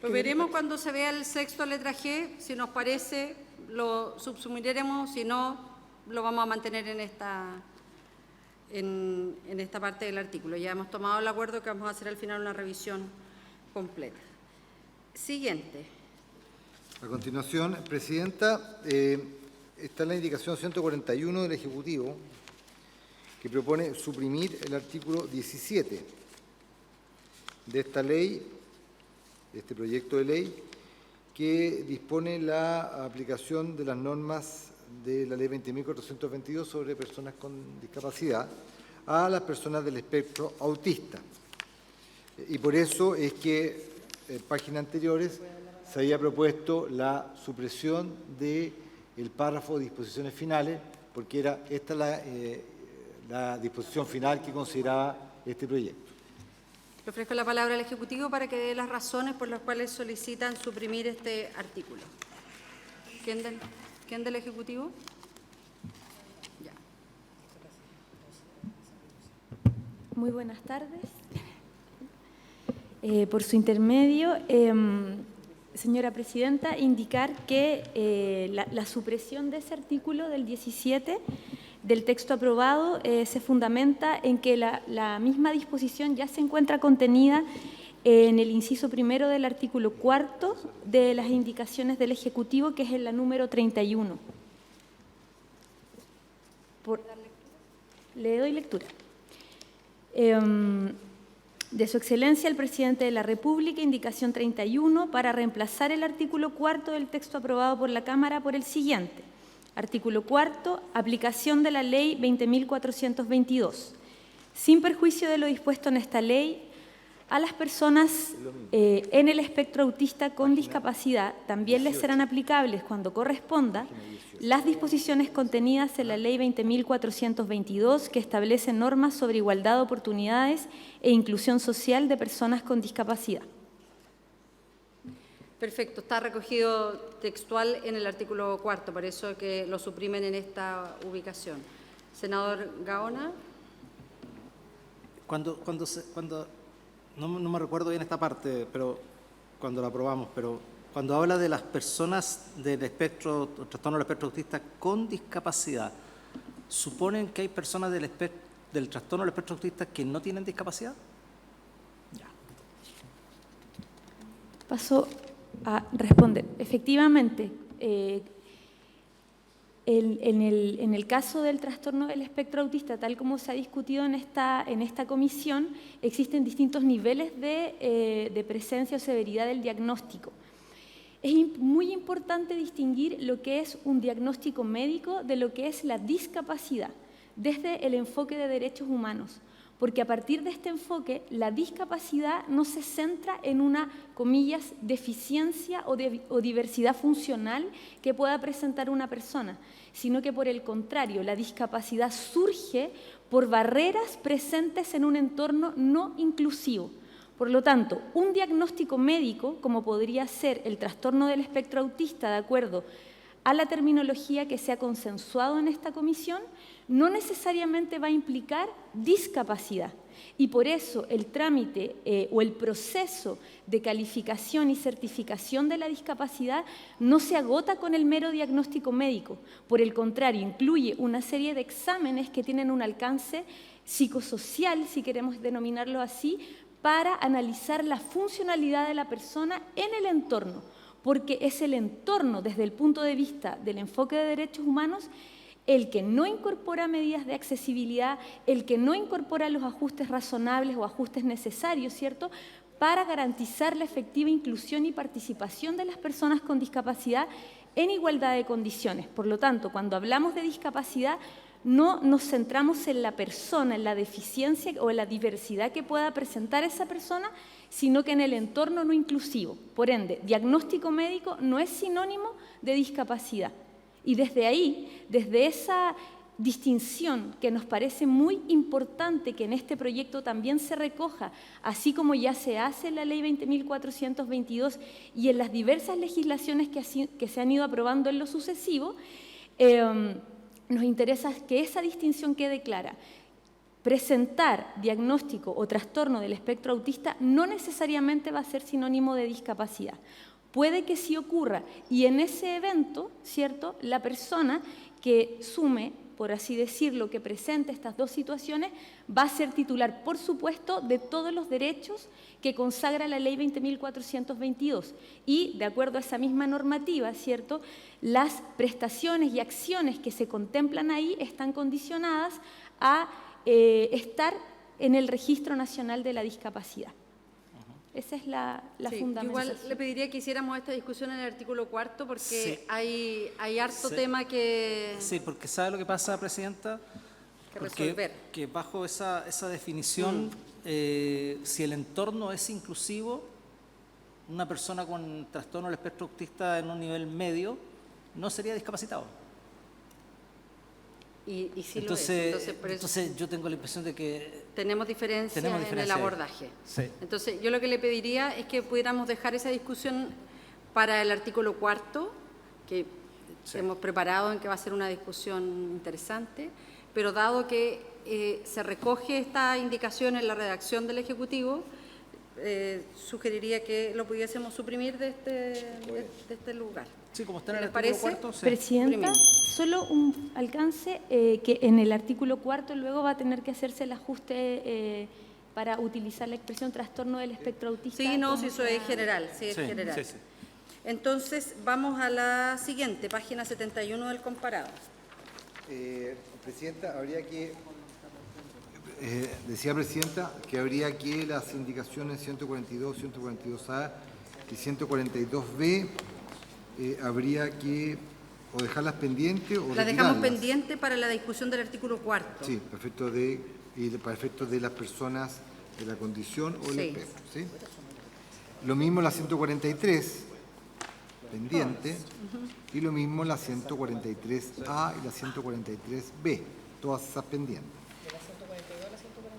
Lo veremos cuando se vea el sexto letra G, si nos parece lo subsumiremos, si no lo vamos a mantener en esta parte del artículo. Ya hemos tomado el acuerdo que vamos a hacer al final una revisión completa. Siguiente. A continuación, Presidenta, está la indicación 141 del Ejecutivo que propone suprimir el artículo 17 de esta ley, de este proyecto de ley, que dispone la aplicación de las normas de la Ley 20.422 sobre personas con discapacidad a las personas del espectro autista. Y por eso es que en páginas anteriores se había propuesto la supresión del párrafo de disposiciones finales, porque era esta la disposición final que consideraba este proyecto. Le ofrezco la palabra al Ejecutivo para que dé las razones por las cuales solicitan suprimir este artículo. ¿Quién del Ejecutivo? Ya. Muy buenas tardes. Por su intermedio, señora Presidenta, indicar que la supresión de ese artículo del 17 del texto aprobado se fundamenta en que la misma disposición ya se encuentra contenida en el inciso primero del artículo 4 de las indicaciones del Ejecutivo, que es en la número 31. Le doy lectura. De Su Excelencia el Presidente de la República, indicación 31, para reemplazar el artículo 4 del texto aprobado por la Cámara por el siguiente. Artículo 4. Aplicación de la Ley 20.422. Sin perjuicio de lo dispuesto en esta ley, A las personas en el espectro autista con discapacidad también les serán aplicables, cuando corresponda, las disposiciones contenidas en la Ley 20.422, que establece normas sobre igualdad de oportunidades e inclusión social de personas con discapacidad. Perfecto, está recogido textual en el artículo 4, por eso que lo suprimen en esta ubicación. Senador Gaona. No me recuerdo bien esta parte, pero cuando la aprobamos, pero cuando habla de las personas del espectro, trastorno del espectro autista con discapacidad, ¿suponen que hay personas del trastorno del espectro autista que no tienen discapacidad? Ya. Paso a responder. Efectivamente, en el caso del trastorno del espectro autista, tal como se ha discutido en esta comisión, existen distintos niveles de presencia o severidad del diagnóstico. Es muy importante distinguir lo que es un diagnóstico médico de lo que es la discapacidad, desde el enfoque de derechos humanos, porque a partir de este enfoque, la discapacidad no se centra en una, comillas, deficiencia o diversidad funcional que pueda presentar una persona, sino que por el contrario, la discapacidad surge por barreras presentes en un entorno no inclusivo. Por lo tanto, un diagnóstico médico, como podría ser el trastorno del espectro autista, de acuerdo a la terminología que se ha consensuado en esta comisión, no necesariamente va a implicar discapacidad. Y por eso el trámite o el proceso de calificación y certificación de la discapacidad no se agota con el mero diagnóstico médico. Por el contrario, incluye una serie de exámenes que tienen un alcance psicosocial, si queremos denominarlo así, para analizar la funcionalidad de la persona en el entorno, porque es el entorno, desde el punto de vista del enfoque de derechos humanos, el que no incorpora medidas de accesibilidad, el que no incorpora los ajustes razonables o ajustes necesarios, ¿cierto?, para garantizar la efectiva inclusión y participación de las personas con discapacidad en igualdad de condiciones. Por lo tanto, cuando hablamos de discapacidad, no nos centramos en la persona, en la deficiencia o en la diversidad que pueda presentar esa persona, sino que en el entorno no inclusivo. Por ende, diagnóstico médico no es sinónimo de discapacidad. Y desde ahí, desde esa distinción que nos parece muy importante que en este proyecto también se recoja, así como ya se hace en la Ley 20.422 y en las diversas legislaciones que se han ido aprobando en lo sucesivo, nos interesa que esa distinción quede clara. Presentar diagnóstico o trastorno del espectro autista no necesariamente va a ser sinónimo de discapacidad. Puede que sí ocurra, y en ese evento, ¿cierto?, la persona que sume, por así decirlo, que presente estas dos situaciones, va a ser titular, por supuesto, de todos los derechos que consagra la Ley 20.422. Y, de acuerdo a esa misma normativa, ¿cierto?, las prestaciones y acciones que se contemplan ahí están condicionadas a estar en el Registro Nacional de la Discapacidad. Esa es la fundamentación. Igual le pediría que hiciéramos esta discusión en el artículo 4 porque sí. hay harto tema que... Sí, porque ¿sabe lo que pasa, Presidenta? Que resolver. Que bajo esa definición, si el entorno es inclusivo, una persona con trastorno del espectro autista en un nivel medio no sería discapacitado. Y sí entonces, lo es. Entonces yo tengo la impresión de que tenemos diferencias en el abordaje. Sí. Entonces yo lo que le pediría es que pudiéramos dejar esa discusión para el artículo 4, que hemos preparado en que va a ser una discusión interesante, pero dado que se recoge esta indicación en la redacción del Ejecutivo, sugeriría que lo pudiésemos suprimir de este lugar. Sí, como está en el ¿Les artículo parece? 4. Sí. Presidenta, solo un alcance que en el artículo 4 luego va a tener que hacerse el ajuste para utilizar la expresión trastorno del espectro autista. Sí, no, si eso es general, sí, es general. Sí, sí. Entonces, vamos a la siguiente, página 71 del comparado. Presidenta, habría que... decía Presidenta que habría que las indicaciones 142, 142A y 142B habría que o dejarlas pendientes o las dejamos retirarlas. pendientes para la discusión del artículo 4. Sí, para efectos de las personas de la condición o el Sí. espectro. ¿Sí? Lo mismo la 143, pendiente, y lo mismo la 143A y la 143B, todas esas pendientes.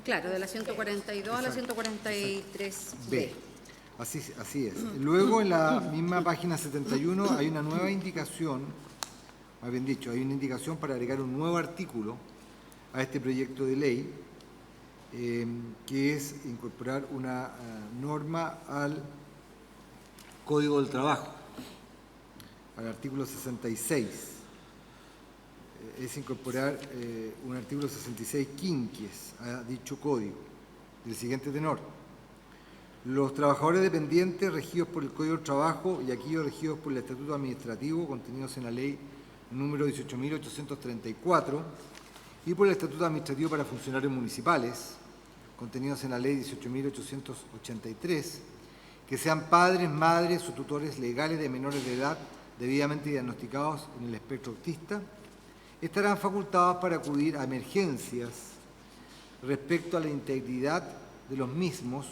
Claro, de la 142 a la 143B. Así es. Luego, en la misma página 71, hay una nueva indicación, más bien dicho, hay una indicación para agregar un nuevo artículo a este proyecto de ley, que es incorporar una norma al Código del Trabajo, al artículo 66. Es incorporar un artículo 66 quinquies a dicho código, del siguiente tenor. Los trabajadores dependientes regidos por el Código del Trabajo y aquellos regidos por el Estatuto Administrativo contenidos en la Ley número 18.834 y por el Estatuto Administrativo para Funcionarios Municipales contenidos en la Ley 18.883, que sean padres, madres o tutores legales de menores de edad debidamente diagnosticados en el espectro autista, estarán facultados para acudir a emergencias respecto a la integridad de los mismos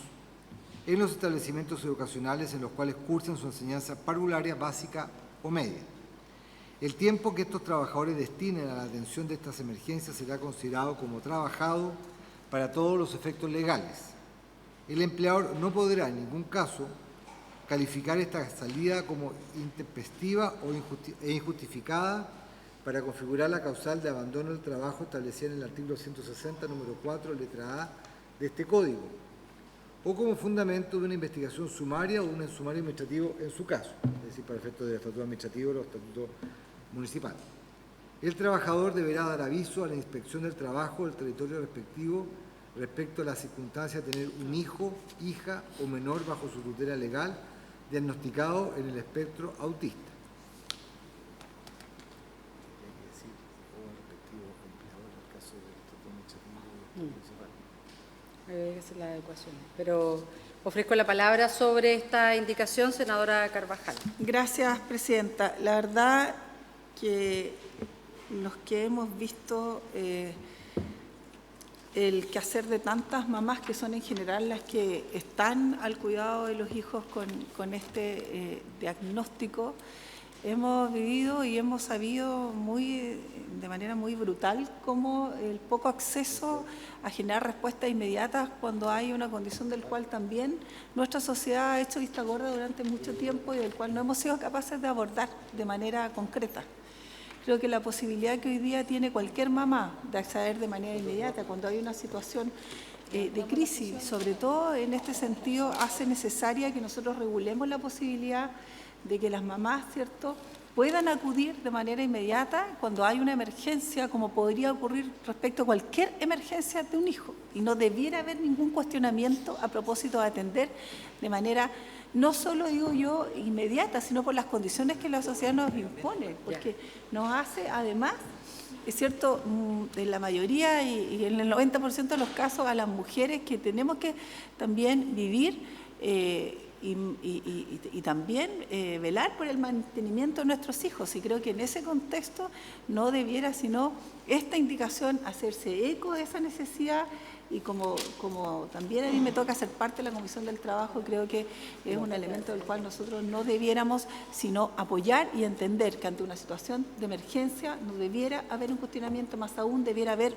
en los establecimientos educacionales en los cuales cursan su enseñanza parvularia, básica o media. El tiempo que estos trabajadores destinen a la atención de estas emergencias será considerado como trabajado para todos los efectos legales. El empleador no podrá en ningún caso calificar esta salida como intempestiva e injustificada para configurar la causal de abandono del trabajo establecida en el artículo 160, número 4, letra A de este Código, o como fundamento de una investigación sumaria o de un sumario administrativo en su caso, es decir, para efectos del estatuto administrativo o del estatuto municipal. El trabajador deberá dar aviso a la inspección del trabajo del territorio respectivo respecto a la circunstancia de tener un hijo, hija o menor bajo su tutela legal diagnosticado en el espectro autista. Hay que hacer la adecuación. Pero ofrezco la palabra sobre esta indicación, senadora Carvajal. Gracias, presidenta. La verdad que los que hemos visto el quehacer de tantas mamás, que son en general las que están al cuidado de los hijos con este diagnóstico, hemos vivido y hemos sabido de manera muy brutal cómo el poco acceso a generar respuestas inmediatas cuando hay una condición del cual también nuestra sociedad ha hecho vista gorda durante mucho tiempo y del cual no hemos sido capaces de abordar de manera concreta. Creo que la posibilidad que hoy día tiene cualquier mamá de acceder de manera inmediata cuando hay una situación de crisis, sobre todo en este sentido, hace necesaria que nosotros regulemos la posibilidad de que las mamás, ¿cierto?, puedan acudir de manera inmediata cuando hay una emergencia, como podría ocurrir respecto a cualquier emergencia de un hijo. Y no debiera haber ningún cuestionamiento a propósito de atender de manera, no solo digo yo, inmediata, sino por las condiciones que la sociedad nos impone, porque nos hace, además, es cierto, en la mayoría y en el 90% de los casos, a las mujeres que tenemos que también vivir y también velar por el mantenimiento de nuestros hijos. Y creo que en ese contexto no debiera, sino esta indicación, hacerse eco de esa necesidad. Y como también a mí me toca ser parte de la Comisión del Trabajo, creo que es un elemento del cual nosotros no debiéramos sino apoyar y entender que ante una situación de emergencia no debiera haber un cuestionamiento, más aún debiera haber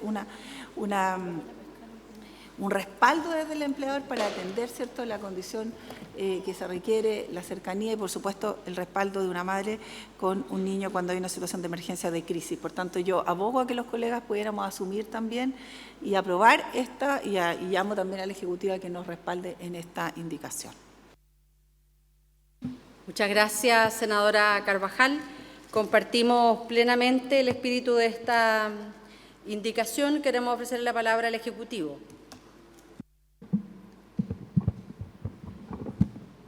un respaldo desde el empleador para atender, ¿cierto?, la condición que se requiere, la cercanía y, por supuesto, el respaldo de una madre con un niño cuando hay una situación de emergencia, de crisis. Por tanto, yo abogo a que los colegas pudiéramos asumir también y aprobar esta, y llamo también a la Ejecutiva que nos respalde en esta indicación. Muchas gracias, senadora Carvajal. Compartimos plenamente el espíritu de esta indicación. Queremos ofrecer la palabra al Ejecutivo.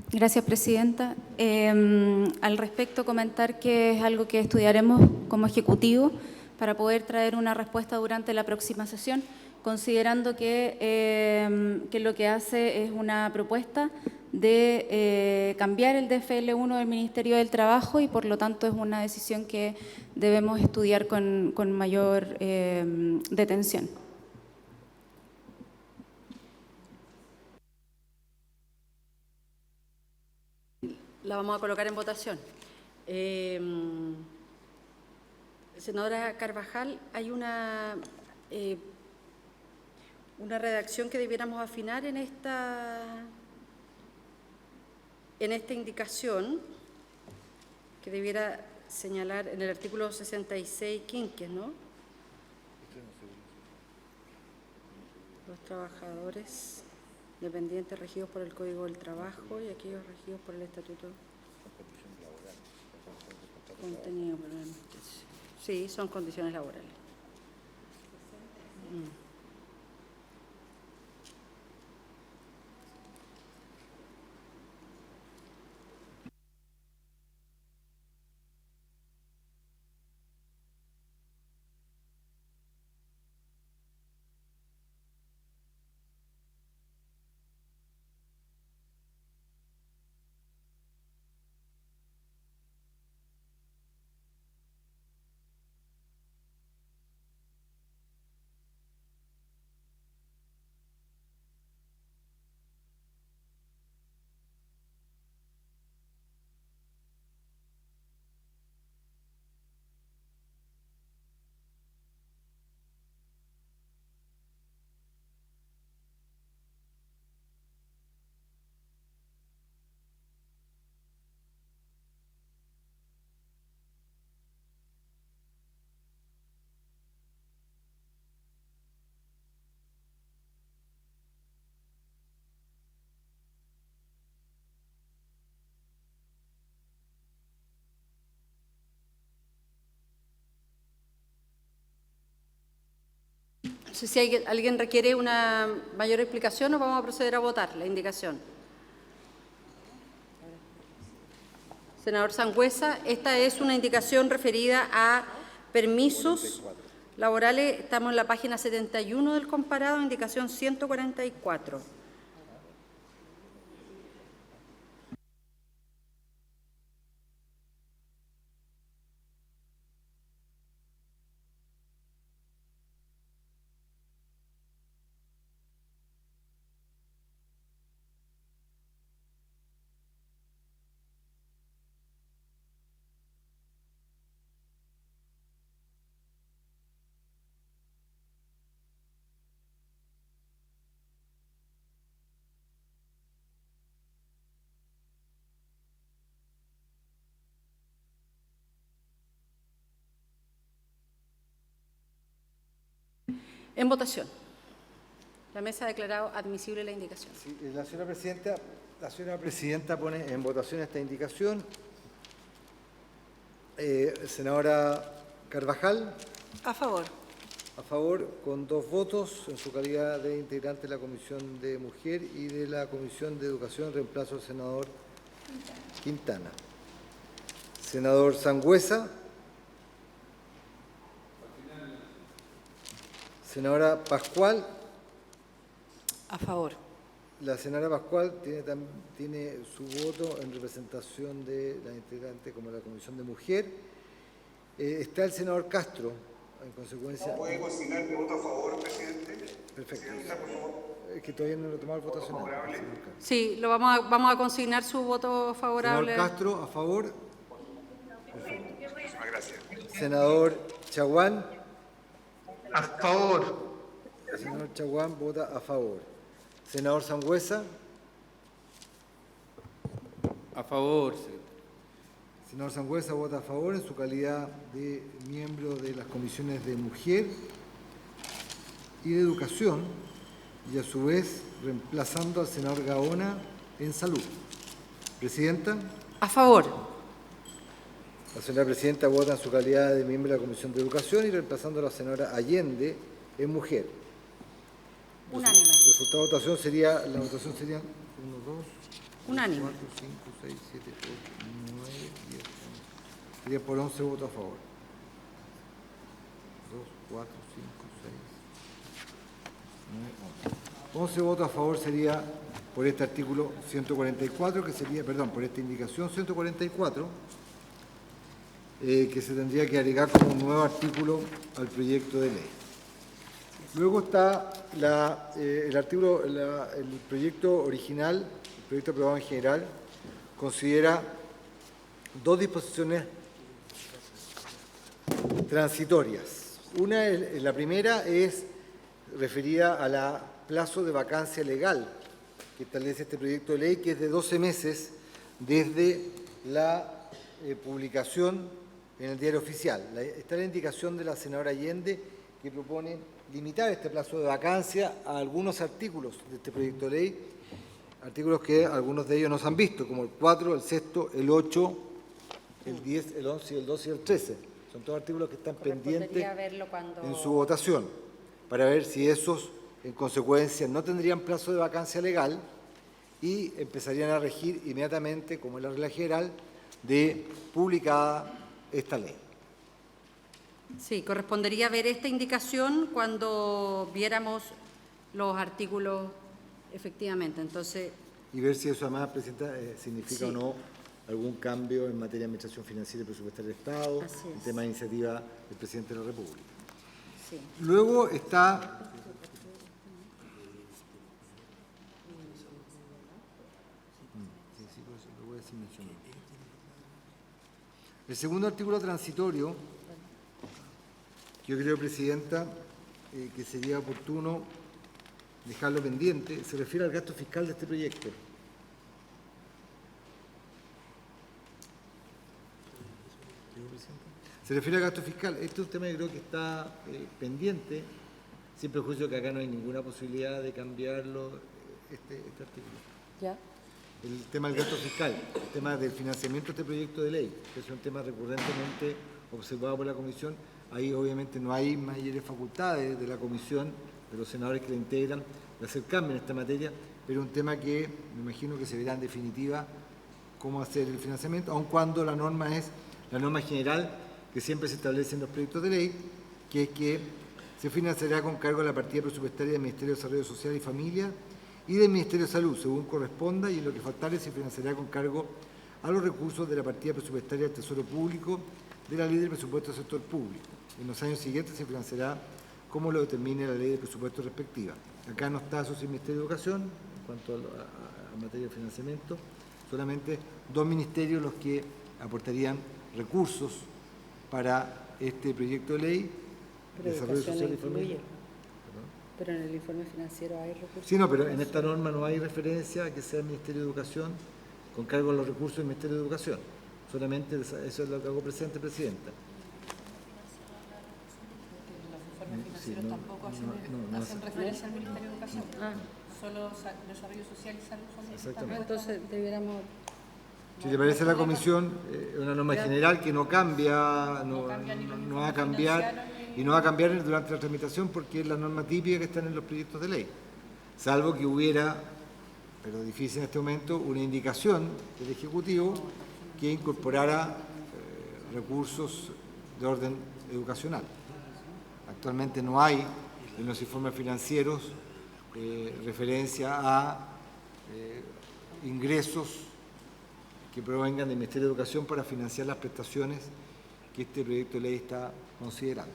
Gracias, presidenta. Al respecto, comentar que es algo que estudiaremos como Ejecutivo para poder traer una respuesta durante la próxima sesión, considerando que lo que hace es una propuesta de cambiar el DFL1 del Ministerio del Trabajo y, por lo tanto, es una decisión que debemos estudiar con mayor detención. La vamos a colocar en votación. Senadora Carvajal, hay una redacción que debiéramos afinar en esta indicación, que debiera señalar en el artículo 66 quinques, ¿no? Los trabajadores dependientes regidos por el Código del Trabajo y aquellos regidos por el Estatuto contenido. Sí, son condiciones laborales. No sé si alguien requiere una mayor explicación o vamos a proceder a votar la indicación. Senador Sangüesa, esta es una indicación referida a permisos laborales. Estamos en la página 71 del comparado, indicación 144. En votación. La mesa ha declarado admisible la indicación. Sí, la señora presidenta pone en votación esta indicación. Senadora Carvajal. A favor. A favor, con 2 votos, en su calidad de integrante de la Comisión de Mujer y de la Comisión de Educación, reemplazo al senador Quintana. Senador Sangüesa. Senadora Pascual. A favor. La senadora Pascual tiene su voto en representación de la integrante como la Comisión de Mujer. Está el senador Castro, en consecuencia. ¿Puede consignar mi voto a favor, presidente? Perfecto. Presidenta, por favor. Es que todavía no lo he tomado votación. Sí, vamos a consignar su voto favorable. Senador Castro, a favor. Muchísimas gracias. Senador Chaguán. A favor. El senador Chaguán vota a favor. Senador Sangüesa. A favor. Senador Sangüesa vota a favor en su calidad de miembro de las comisiones de Mujer y de Educación y a su vez reemplazando al senador Gaona en Salud. Presidenta. A favor. La señora presidenta vota en su calidad de miembro de la Comisión de Educación y reemplazando a la señora Allende en Mujer. Unánime. El resultado de votación sería, la votación sería 1, 2, unánime. 4, 5, 6, 7, 8, 9, 10, 11. Sería por 11 votos a favor. 2, 4, 5, 6, 9, 11. 11 votos a favor sería por este artículo 144, que sería, perdón, por esta indicación 144, que se tendría que agregar como un nuevo artículo al proyecto de ley. Luego está el proyecto original, el proyecto aprobado en general, considera dos disposiciones transitorias. La primera es referida a la plazo de vacancia legal que establece este proyecto de ley, que es de 12 meses desde la publicación en el diario oficial. Está la indicación de la senadora Allende, que propone limitar este plazo de vacancia a algunos artículos de este proyecto de ley, artículos que algunos de ellos no se han visto, como el 4, el 6, el 8, el 10, el 11, el 12 y el 13. Son todos artículos que están pendientes en su votación, para ver si esos, en consecuencia, no tendrían plazo de vacancia legal y empezarían a regir inmediatamente, como es la regla general, de publicada esta ley. Sí, correspondería ver esta indicación cuando viéramos los artículos efectivamente. Entonces, y ver si eso, además, Presidenta, significa sí, o no algún cambio en materia de administración financiera y presupuestaria del Estado, en tema de iniciativa del Presidente de la República. sí. Luego está el segundo artículo transitorio, que yo creo, Presidenta, que sería oportuno dejarlo pendiente, se refiere al gasto fiscal de este proyecto. Se refiere al gasto fiscal. Este es un tema que creo que está pendiente, sin perjuicio que acá no hay ninguna posibilidad de cambiarlo, este artículo. ¿Ya? El tema del gasto fiscal, el tema del financiamiento de este proyecto de ley, que es un tema recurrentemente observado por la Comisión. Ahí obviamente no hay mayores facultades de la Comisión, de los senadores que la integran, de hacer cambios en esta materia, pero un tema que me imagino que se verá en definitiva cómo hacer el financiamiento, aun cuando la norma es la norma general que siempre se establece en los proyectos de ley, que es que se financiará con cargo a la partida presupuestaria del Ministerio de Desarrollo Social y Familia y del Ministerio de Salud, según corresponda, y en lo que faltare se financiará con cargo a los recursos de la partida presupuestaria del Tesoro Público de la Ley del Presupuesto del Sector Público. En los años siguientes se financiará como lo determine la Ley de Presupuesto respectiva. Acá no está asociado el Ministerio de Educación en cuanto a materia de financiamiento, solamente dos ministerios los que aportarían recursos para este proyecto de ley, Pero Desarrollo Social y Familia. incluye. Pero en el informe financiero hay recursos. Sí, no, pero en esta norma no hay referencia a que sea el Ministerio de Educación con cargo a los recursos del Ministerio de Educación. Solamente eso es lo que hago presente, Presidenta. Los informes financieros tampoco hacen referencia al Ministerio de Educación. Solo Desarrollo Social y Salud son. Exactamente. Entonces debiéramos. Si le parece a la Comisión, es una norma general que no cambia, no va a cambiar y no va a cambiar durante la tramitación porque es la norma típica que están en los proyectos de ley. Salvo que hubiera, pero difícil en este momento, una indicación del Ejecutivo que incorporara recursos de orden educacional. Actualmente no hay en los informes financieros referencia a ingresos que provengan del Ministerio de Educación para financiar las prestaciones que este proyecto de ley está considerando.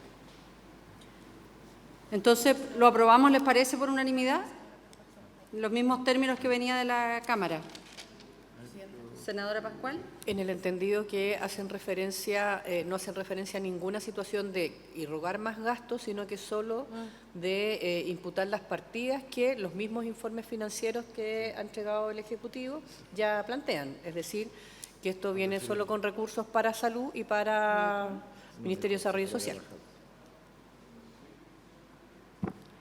Entonces, ¿lo aprobamos, les parece, por unanimidad? Los mismos términos que venía de la Cámara. Senadora Pascual. En el entendido que hacen referencia, no hacen referencia a ninguna situación de irrogar más gastos, sino que solo de imputar las partidas que los mismos informes financieros que ha entregado el Ejecutivo ya plantean. Es decir, que esto viene solo con recursos para salud y para Ministerio de Desarrollo Social.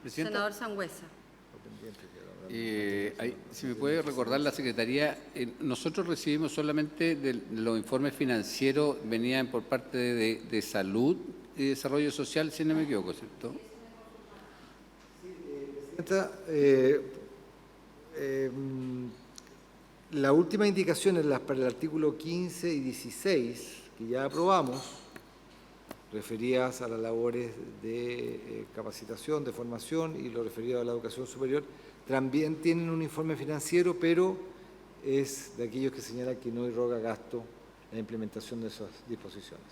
Senador Sangüesa. Si me puede recordar la Secretaría, nosotros recibimos solamente los informes financieros, venían por parte de Salud y Desarrollo Social, si no me equivoco, ¿cierto? La última indicación es para el artículo 15 y 16, que ya aprobamos, referidas a las labores de capacitación, de formación y lo referido a la educación superior, también tienen un informe financiero, pero es de aquellos que señalan que no irroga gasto en la implementación de esas disposiciones.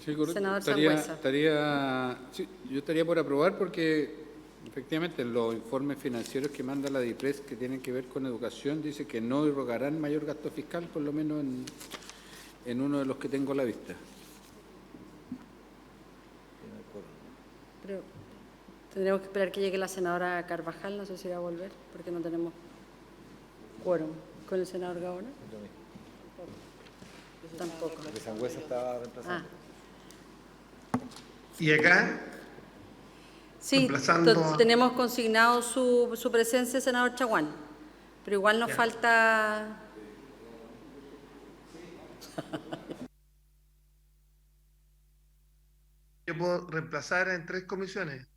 Sí, correcto. Senador Sangüesa. Sí, yo estaría por aprobar porque efectivamente en los informes financieros que manda la DIPRES que tienen que ver con educación dice que no irrogarán mayor gasto fiscal, por lo menos en uno de los que tengo a la vista. Pero tendremos que esperar que llegue la senadora Carvajal, no sé si va a volver, porque no tenemos quórum. ¿Con el senador Gaona? Tampoco. Porque Sangüesa estaba reemplazando. Y acá, Sí, reemplazando a- tenemos consignado su presencia, senador Chaguán, pero igual nos falta... yo puedo reemplazar en 3 comisiones.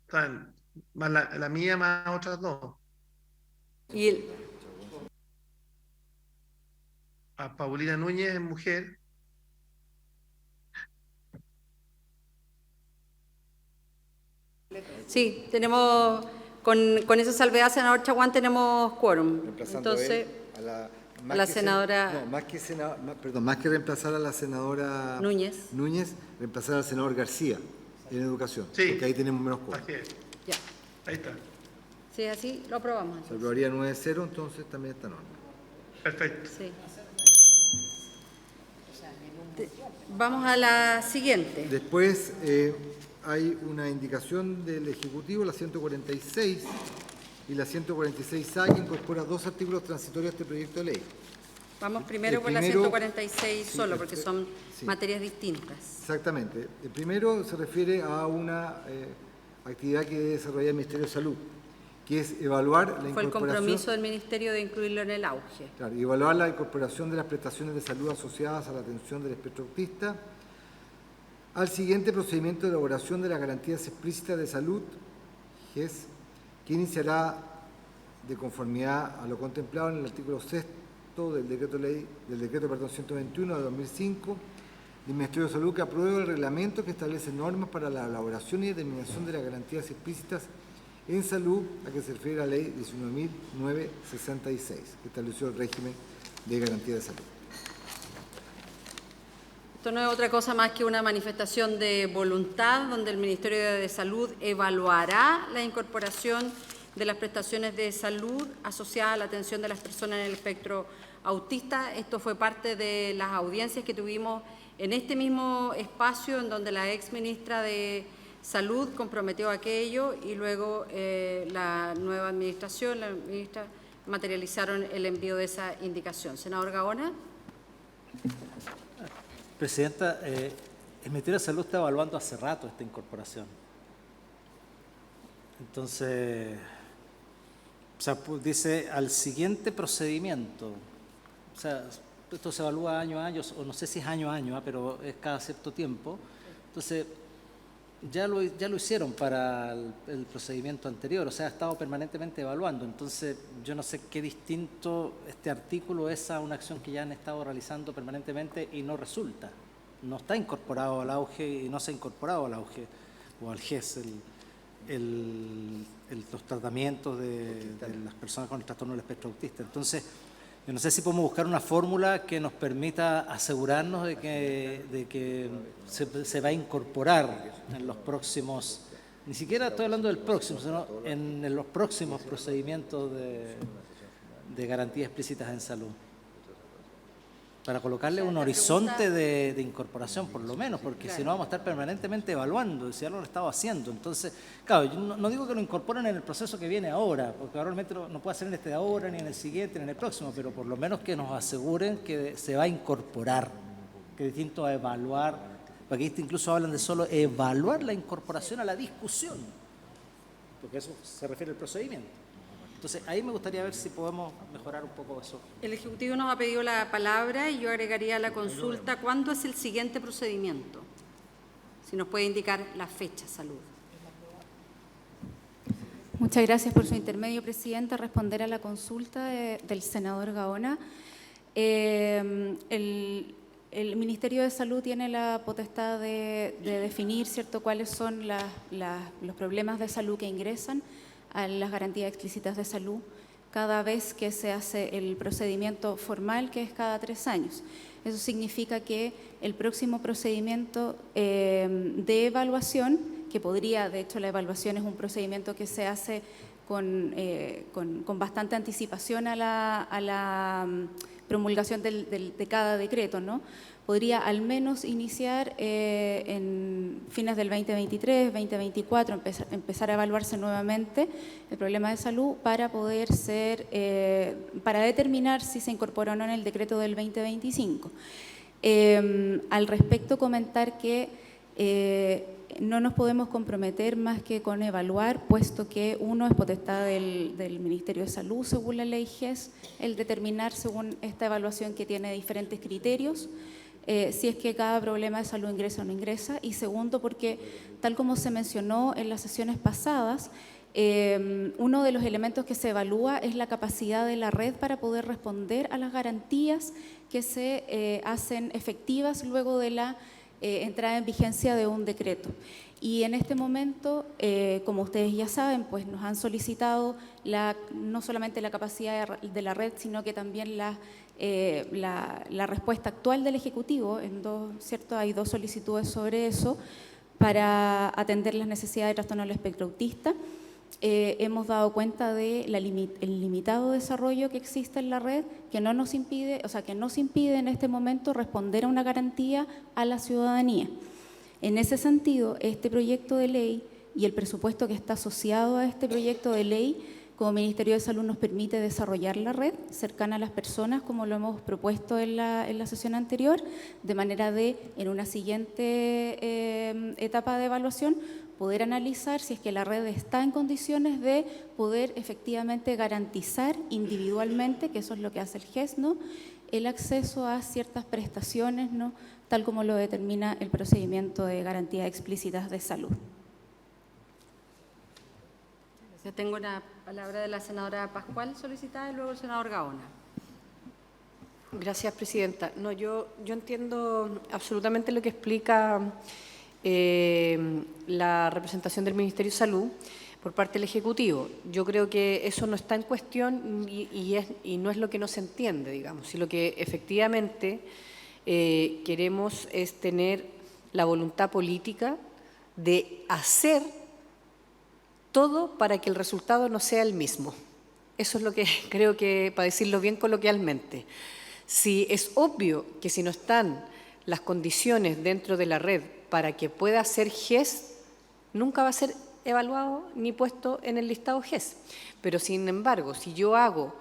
O sea, más la mía más otras 2. Y el, A Paulina Núñez es mujer. sí, tenemos, con esa salvedad, senador Chaguán, tenemos quórum. Reemplazando Entonces, a la, a la senadora... No, más que reemplazar a la senadora Núñez. reemplazar al senador García en educación. Sí. Porque ahí tenemos menos quórum. Así es. Ya. Ahí está. Sí, así lo aprobamos. Se entonces. aprobaría 9-0, entonces también está norma. Perfecto. Sí. Vamos a la siguiente. Después hay una indicación del Ejecutivo, la 146 y la 146A, que incorpora 2 artículos transitorios a este proyecto de ley. Vamos primero El con la primero- 146 sí, solo, porque son sí. materias distintas. Exactamente. El primero se refiere a una actividad que debe desarrollar el Ministerio de Salud, que es evaluar la Fue el incorporación... compromiso del Ministerio de incluirlo en el auge. Claro, y evaluar la incorporación de las prestaciones de salud asociadas a la atención del espectro autista al siguiente procedimiento de elaboración de las garantías explícitas de salud, GES, que iniciará de conformidad a lo contemplado en el artículo 6 del decreto 121 de 2005 del Ministerio de Salud, que aprueba el reglamento que establece normas para la elaboración y determinación de las garantías explícitas en salud, a que se refiere la ley 19.966, que estableció el régimen de garantía de salud. Esto no es otra cosa más que una manifestación de voluntad donde el Ministerio de Salud evaluará la incorporación de las prestaciones de salud asociadas a la atención de las personas en el espectro autista. Esto fue parte de las audiencias que tuvimos en este mismo espacio, en donde la ex ministra de Salud comprometió aquello y luego la nueva administración, la ministra, materializaron el envío de esa indicación. Senador Gaona. Presidenta, el Ministerio de Salud está evaluando hace rato esta incorporación. Entonces, o sea, dice al siguiente procedimiento. O sea, esto se evalúa año a año, o no sé si es año a año, pero es cada cierto tiempo. Entonces, ya lo hicieron para el procedimiento anterior, o sea, ha estado permanentemente evaluando. Entonces, yo no sé qué distinto este artículo es a una acción que ya han estado realizando permanentemente y no resulta. No está incorporado al auge y no se ha incorporado al auge o al GES, los tratamientos de las personas con el trastorno del espectro autista. Entonces, yo no sé si podemos buscar una fórmula que nos permita asegurarnos de que se va a incorporar en los próximos, ni siquiera estoy hablando del próximo, sino en los próximos procedimientos de garantías explícitas en salud, para colocarle un horizonte de incorporación, por lo menos, porque si no vamos a estar permanentemente evaluando, si ya lo han estado haciendo. Entonces, claro, yo no digo que lo incorporen en el proceso que viene ahora, porque probablemente no puede ser en este de ahora, ni en el siguiente, ni en el próximo, pero por lo menos que nos aseguren que se va a incorporar, que es distinto a evaluar, porque aquí incluso hablan de solo evaluar la incorporación a la discusión, porque eso se refiere al procedimiento. Entonces, ahí me gustaría ver si podemos mejorar un poco eso. El Ejecutivo nos ha pedido la palabra y yo agregaría a la consulta cuándo es el siguiente procedimiento. Si nos puede indicar la fecha, salud. Muchas gracias por su intermedio, Presidenta. Responder a la consulta del senador Gaona. El Ministerio de Salud tiene la potestad de definir, ¿cierto?, cuáles son los problemas de salud que ingresan a las garantías explícitas de salud. cada vez que se hace el procedimiento formal, que es cada 3 años. Eso significa que el próximo procedimiento de evaluación, que podría, de hecho la evaluación es un procedimiento que se hace con bastante anticipación a la promulgación de cada decreto, ¿no? Podría al menos iniciar en fines del 2023, 2024, empezar a evaluarse nuevamente el problema de salud para poder para determinar si se incorpora o no en el decreto del 2025. Al respecto, comentar que no nos podemos comprometer más que con evaluar, puesto que uno es potestad del Ministerio de Salud, según la ley GES, el determinar según esta evaluación que tiene diferentes criterios, si es que cada problema de salud ingresa o no ingresa, y segundo, porque tal como se mencionó en las sesiones pasadas, uno de los elementos que se evalúa es la capacidad de la red para poder responder a las garantías que se hacen efectivas luego de la entrada en vigencia de un decreto. Y en este momento, como ustedes ya saben, pues nos han solicitado no solamente la capacidad de la red, sino que también la respuesta actual del Ejecutivo, ¿cierto? Hay 2 solicitudes sobre eso para atender las necesidades de trastorno del espectro autista. Hemos dado cuenta del limitado desarrollo que existe en la red, que no nos impide, en este momento responder a una garantía a la ciudadanía. En ese sentido, este proyecto de ley y el presupuesto que está asociado a este proyecto de ley, como Ministerio de Salud, nos permite desarrollar la red cercana a las personas, como lo hemos propuesto en la sesión anterior, de manera de, en una siguiente etapa de evaluación, poder analizar si es que la red está en condiciones de poder efectivamente garantizar individualmente, que eso es lo que hace el GES, ¿no?, el acceso a ciertas prestaciones, ¿no?, tal como lo determina el procedimiento de garantía explícitas de salud. Ya tengo una palabra de la senadora Pascual solicitada y luego el senador Gaona. Gracias, presidenta. No, yo entiendo absolutamente lo que explica la representación del Ministerio de Salud por parte del Ejecutivo. Yo creo que eso no está en cuestión y no es lo que no se entiende, digamos. Si lo que efectivamente queremos es tener la voluntad política de hacer todo para que el resultado no sea el mismo. Eso es lo que creo que, para decirlo bien coloquialmente. Si es obvio que si no están las condiciones dentro de la red para que pueda ser GES, nunca va a ser evaluado ni puesto en el listado GES. Pero sin embargo, si yo hago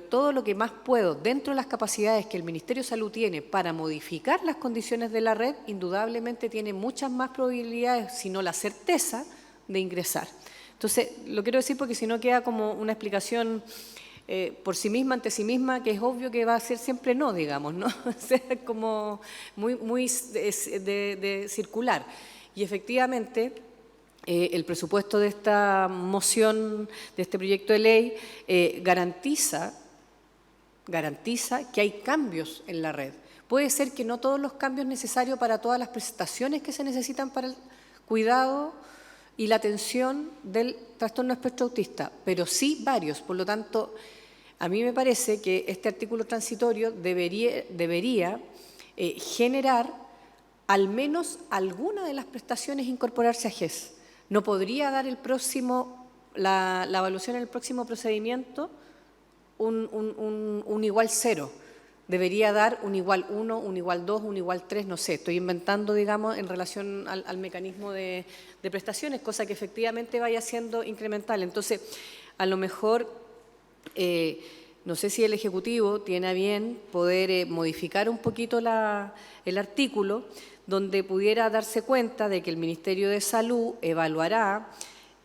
todo lo que más puedo dentro de las capacidades que el Ministerio de Salud tiene para modificar las condiciones de la red, indudablemente tiene muchas más probabilidades, si no la certeza, de ingresar. Entonces, lo quiero decir porque si no queda como una explicación por sí misma, ante sí misma, que es obvio que va a ser siempre no, digamos, ¿no? O sea, como muy de circular. Y efectivamente, el presupuesto de esta moción, de este proyecto de ley, garantiza que hay cambios en la red. Puede ser que no todos los cambios necesarios para todas las prestaciones que se necesitan para el cuidado y la atención del trastorno espectro autista, pero sí varios. Por lo tanto, a mí me parece que este artículo transitorio debería generar al menos alguna de las prestaciones incorporarse a GES. No podría dar la evaluación en el próximo procedimiento un igual 0. Debería dar un igual 1, un igual 2, un igual 3, no sé. Estoy inventando, digamos, en relación al mecanismo de prestaciones, cosa que efectivamente vaya siendo incremental. Entonces, a lo mejor, no sé si el Ejecutivo tiene a bien poder modificar un poquito el artículo, donde pudiera darse cuenta de que el Ministerio de Salud evaluará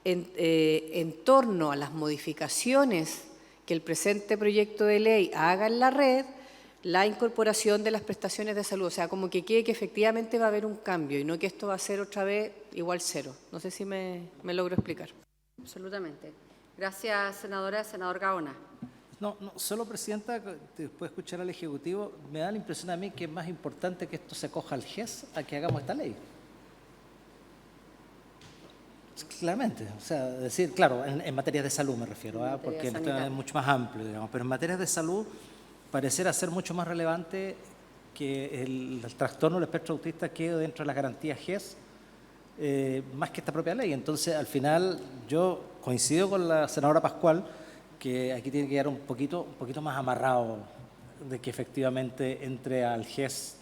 en torno a las modificaciones que el presente proyecto de ley haga en la red, la incorporación de las prestaciones de salud. O sea, como que quede que efectivamente va a haber un cambio y no que esto va a ser otra vez igual 0. No sé si me logro explicar. Absolutamente. Gracias, senadora. Senador Gaona. No, solo, presidenta, después de escuchar al Ejecutivo, me da la impresión a mí que es más importante que esto se coja al GES a que hagamos esta ley. Claramente, o sea, decir, claro, en materia de salud me refiero, ¿ah? Porque el tema es mucho más amplio, digamos, pero en materia de salud pareciera ser mucho más relevante que el trastorno del espectro autista quede dentro de las garantías GES, más que esta propia ley. Entonces, al final, yo coincido con la senadora Pascual que aquí tiene que quedar un poquito más amarrado de que efectivamente entre al GES,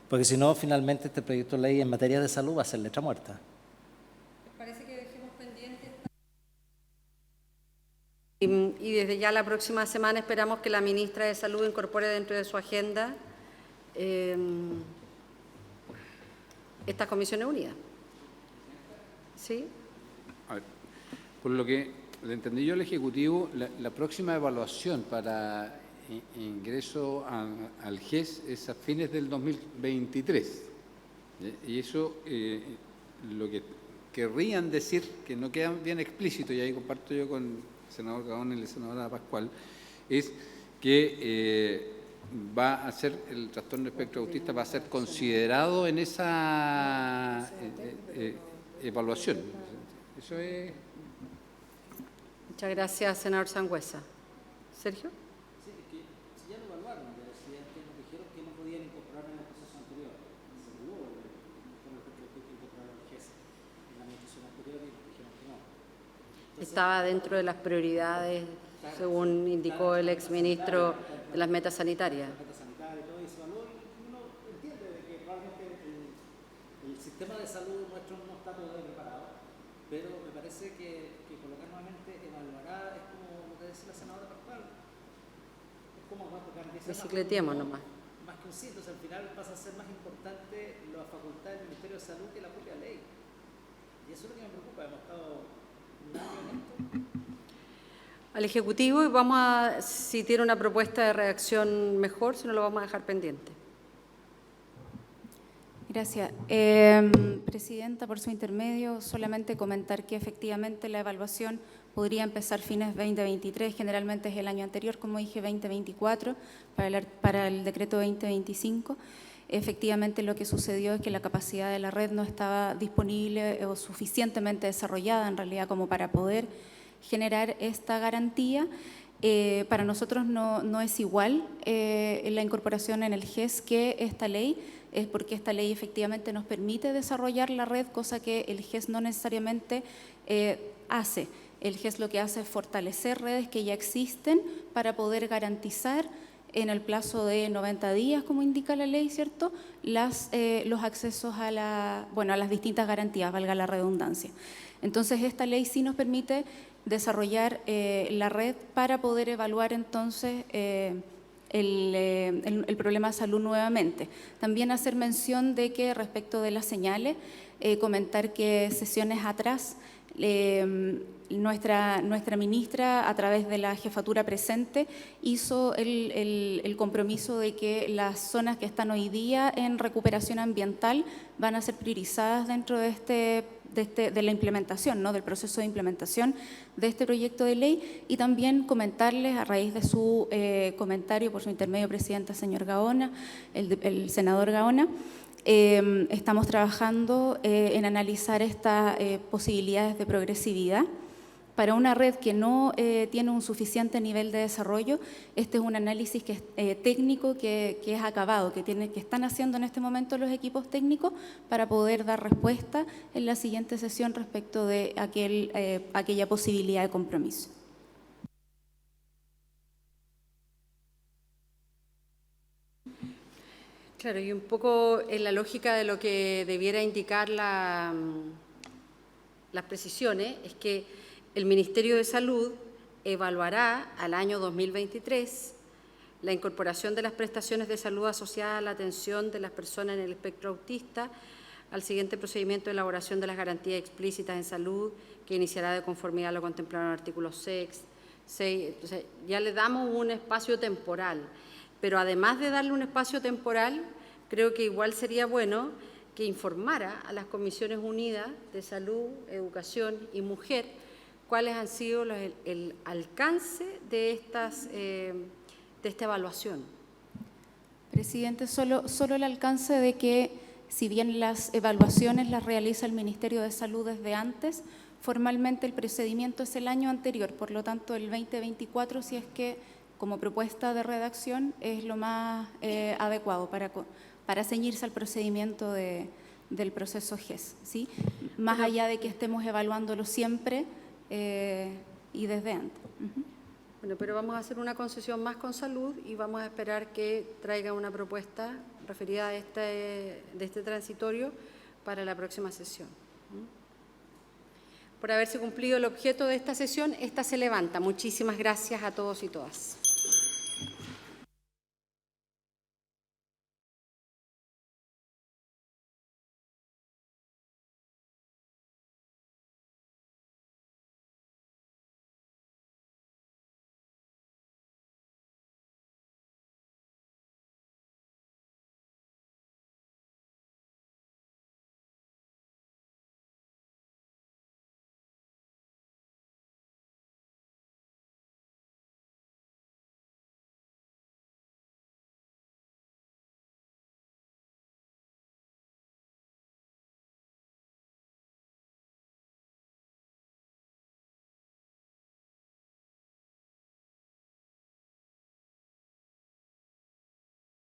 porque si no, finalmente este proyecto de ley en materia de salud va a ser letra muerta. Parece que dejemos pendiente y desde ya la próxima semana esperamos que la ministra de Salud incorpore dentro de su agenda estas comisiones unidas. ¿Sí? A ver, por lo que le entendí yo al Ejecutivo, la próxima evaluación para ingreso al GES es a fines del 2023. Y eso lo que querrían decir, que no queda bien explícito, y ahí comparto yo con el senador Gaona y la senadora Pascual, es que va a ser el trastorno espectro autista, va a ser considerado en esa evaluación. Eso es. Muchas gracias, senador Sangüesa. ¿Sergio? Sí, es que si ya lo evaluaron, ya nos dijeron que no podían incorporar en el proceso anterior. Se evaluó con el espectro autista incorporar al GES en la administración anterior y dijeron que no. Entonces, estaba dentro de las prioridades, según indicó el exministro de las metas sanitarias. El sistema de salud nuestro no está todavía preparado, pero me parece que colocar nuevamente evaluará, es como lo que decía la senadora Pascual, es como Bicicleteemos nomás. Más que un sí, entonces al final pasa a ser más importante la facultad del Ministerio de Salud que la propia ley. Y eso es lo que me preocupa, hemos estado un año en esto. Al Ejecutivo, y vamos a, si tiene una propuesta de redacción mejor, si no lo vamos a dejar pendiente. Gracias. Presidenta, por su intermedio, solamente comentar que efectivamente la evaluación podría empezar fines 2023, generalmente es el año anterior, como dije, 2024, para el decreto 2025. Efectivamente, lo que sucedió es que la capacidad de la red no estaba disponible o suficientemente desarrollada, en realidad, como para poder generar esta garantía. Para nosotros no es igual la incorporación en el GES que esta ley, es porque esta ley efectivamente nos permite desarrollar la red, cosa que el GES no necesariamente hace. El GES lo que hace es fortalecer redes que ya existen para poder garantizar en el plazo de 90 días, como indica la ley, ¿cierto?, los accesos a las distintas garantías, valga la redundancia. Entonces, esta ley sí nos permite desarrollar la red para poder evaluar entonces el problema de salud nuevamente. También hacer mención de que respecto de las señales, comentar que sesiones atrás nuestra ministra, a través de la jefatura presente, hizo el compromiso de que las zonas que están hoy día en recuperación ambiental van a ser priorizadas dentro de la implementación, ¿no?, del proceso de implementación de este proyecto de ley. Y también comentarles, a raíz de su comentario, por su intermedio, presidenta, señor Gaona, el senador Gaona, estamos trabajando en analizar estas posibilidades de progresividad. Para una red que no tiene un suficiente nivel de desarrollo, este es un análisis que es técnico, que es acabado, que están haciendo en este momento los equipos técnicos para poder dar respuesta en la siguiente sesión respecto de aquella posibilidad de compromiso. Claro, y un poco en la lógica de lo que debiera indicar las precisiones, es que el Ministerio de Salud evaluará al año 2023 la incorporación de las prestaciones de salud asociadas a la atención de las personas en el espectro autista al siguiente procedimiento de elaboración de las garantías explícitas en salud, que iniciará de conformidad a lo contemplado en el artículo 6. Entonces, ya le damos un espacio temporal, pero además de darle un espacio temporal, creo que igual sería bueno que informara a las Comisiones Unidas de Salud, Educación y Mujer cuáles han sido el alcance de esta evaluación. Presidente, solo el alcance de que, si bien las evaluaciones las realiza el Ministerio de Salud desde antes, formalmente el procedimiento es el año anterior, por lo tanto el 2024, si es que como propuesta de redacción es lo más adecuado para ceñirse al procedimiento del proceso GES, ¿sí? Más allá de que estemos evaluándolo siempre y desde antes. Bueno, pero vamos a hacer una concesión más con salud y vamos a esperar que traiga una propuesta referida a de este transitorio para la próxima sesión. Por haberse cumplido el objeto de esta sesión, esta se levanta. Muchísimas gracias a todos y todas.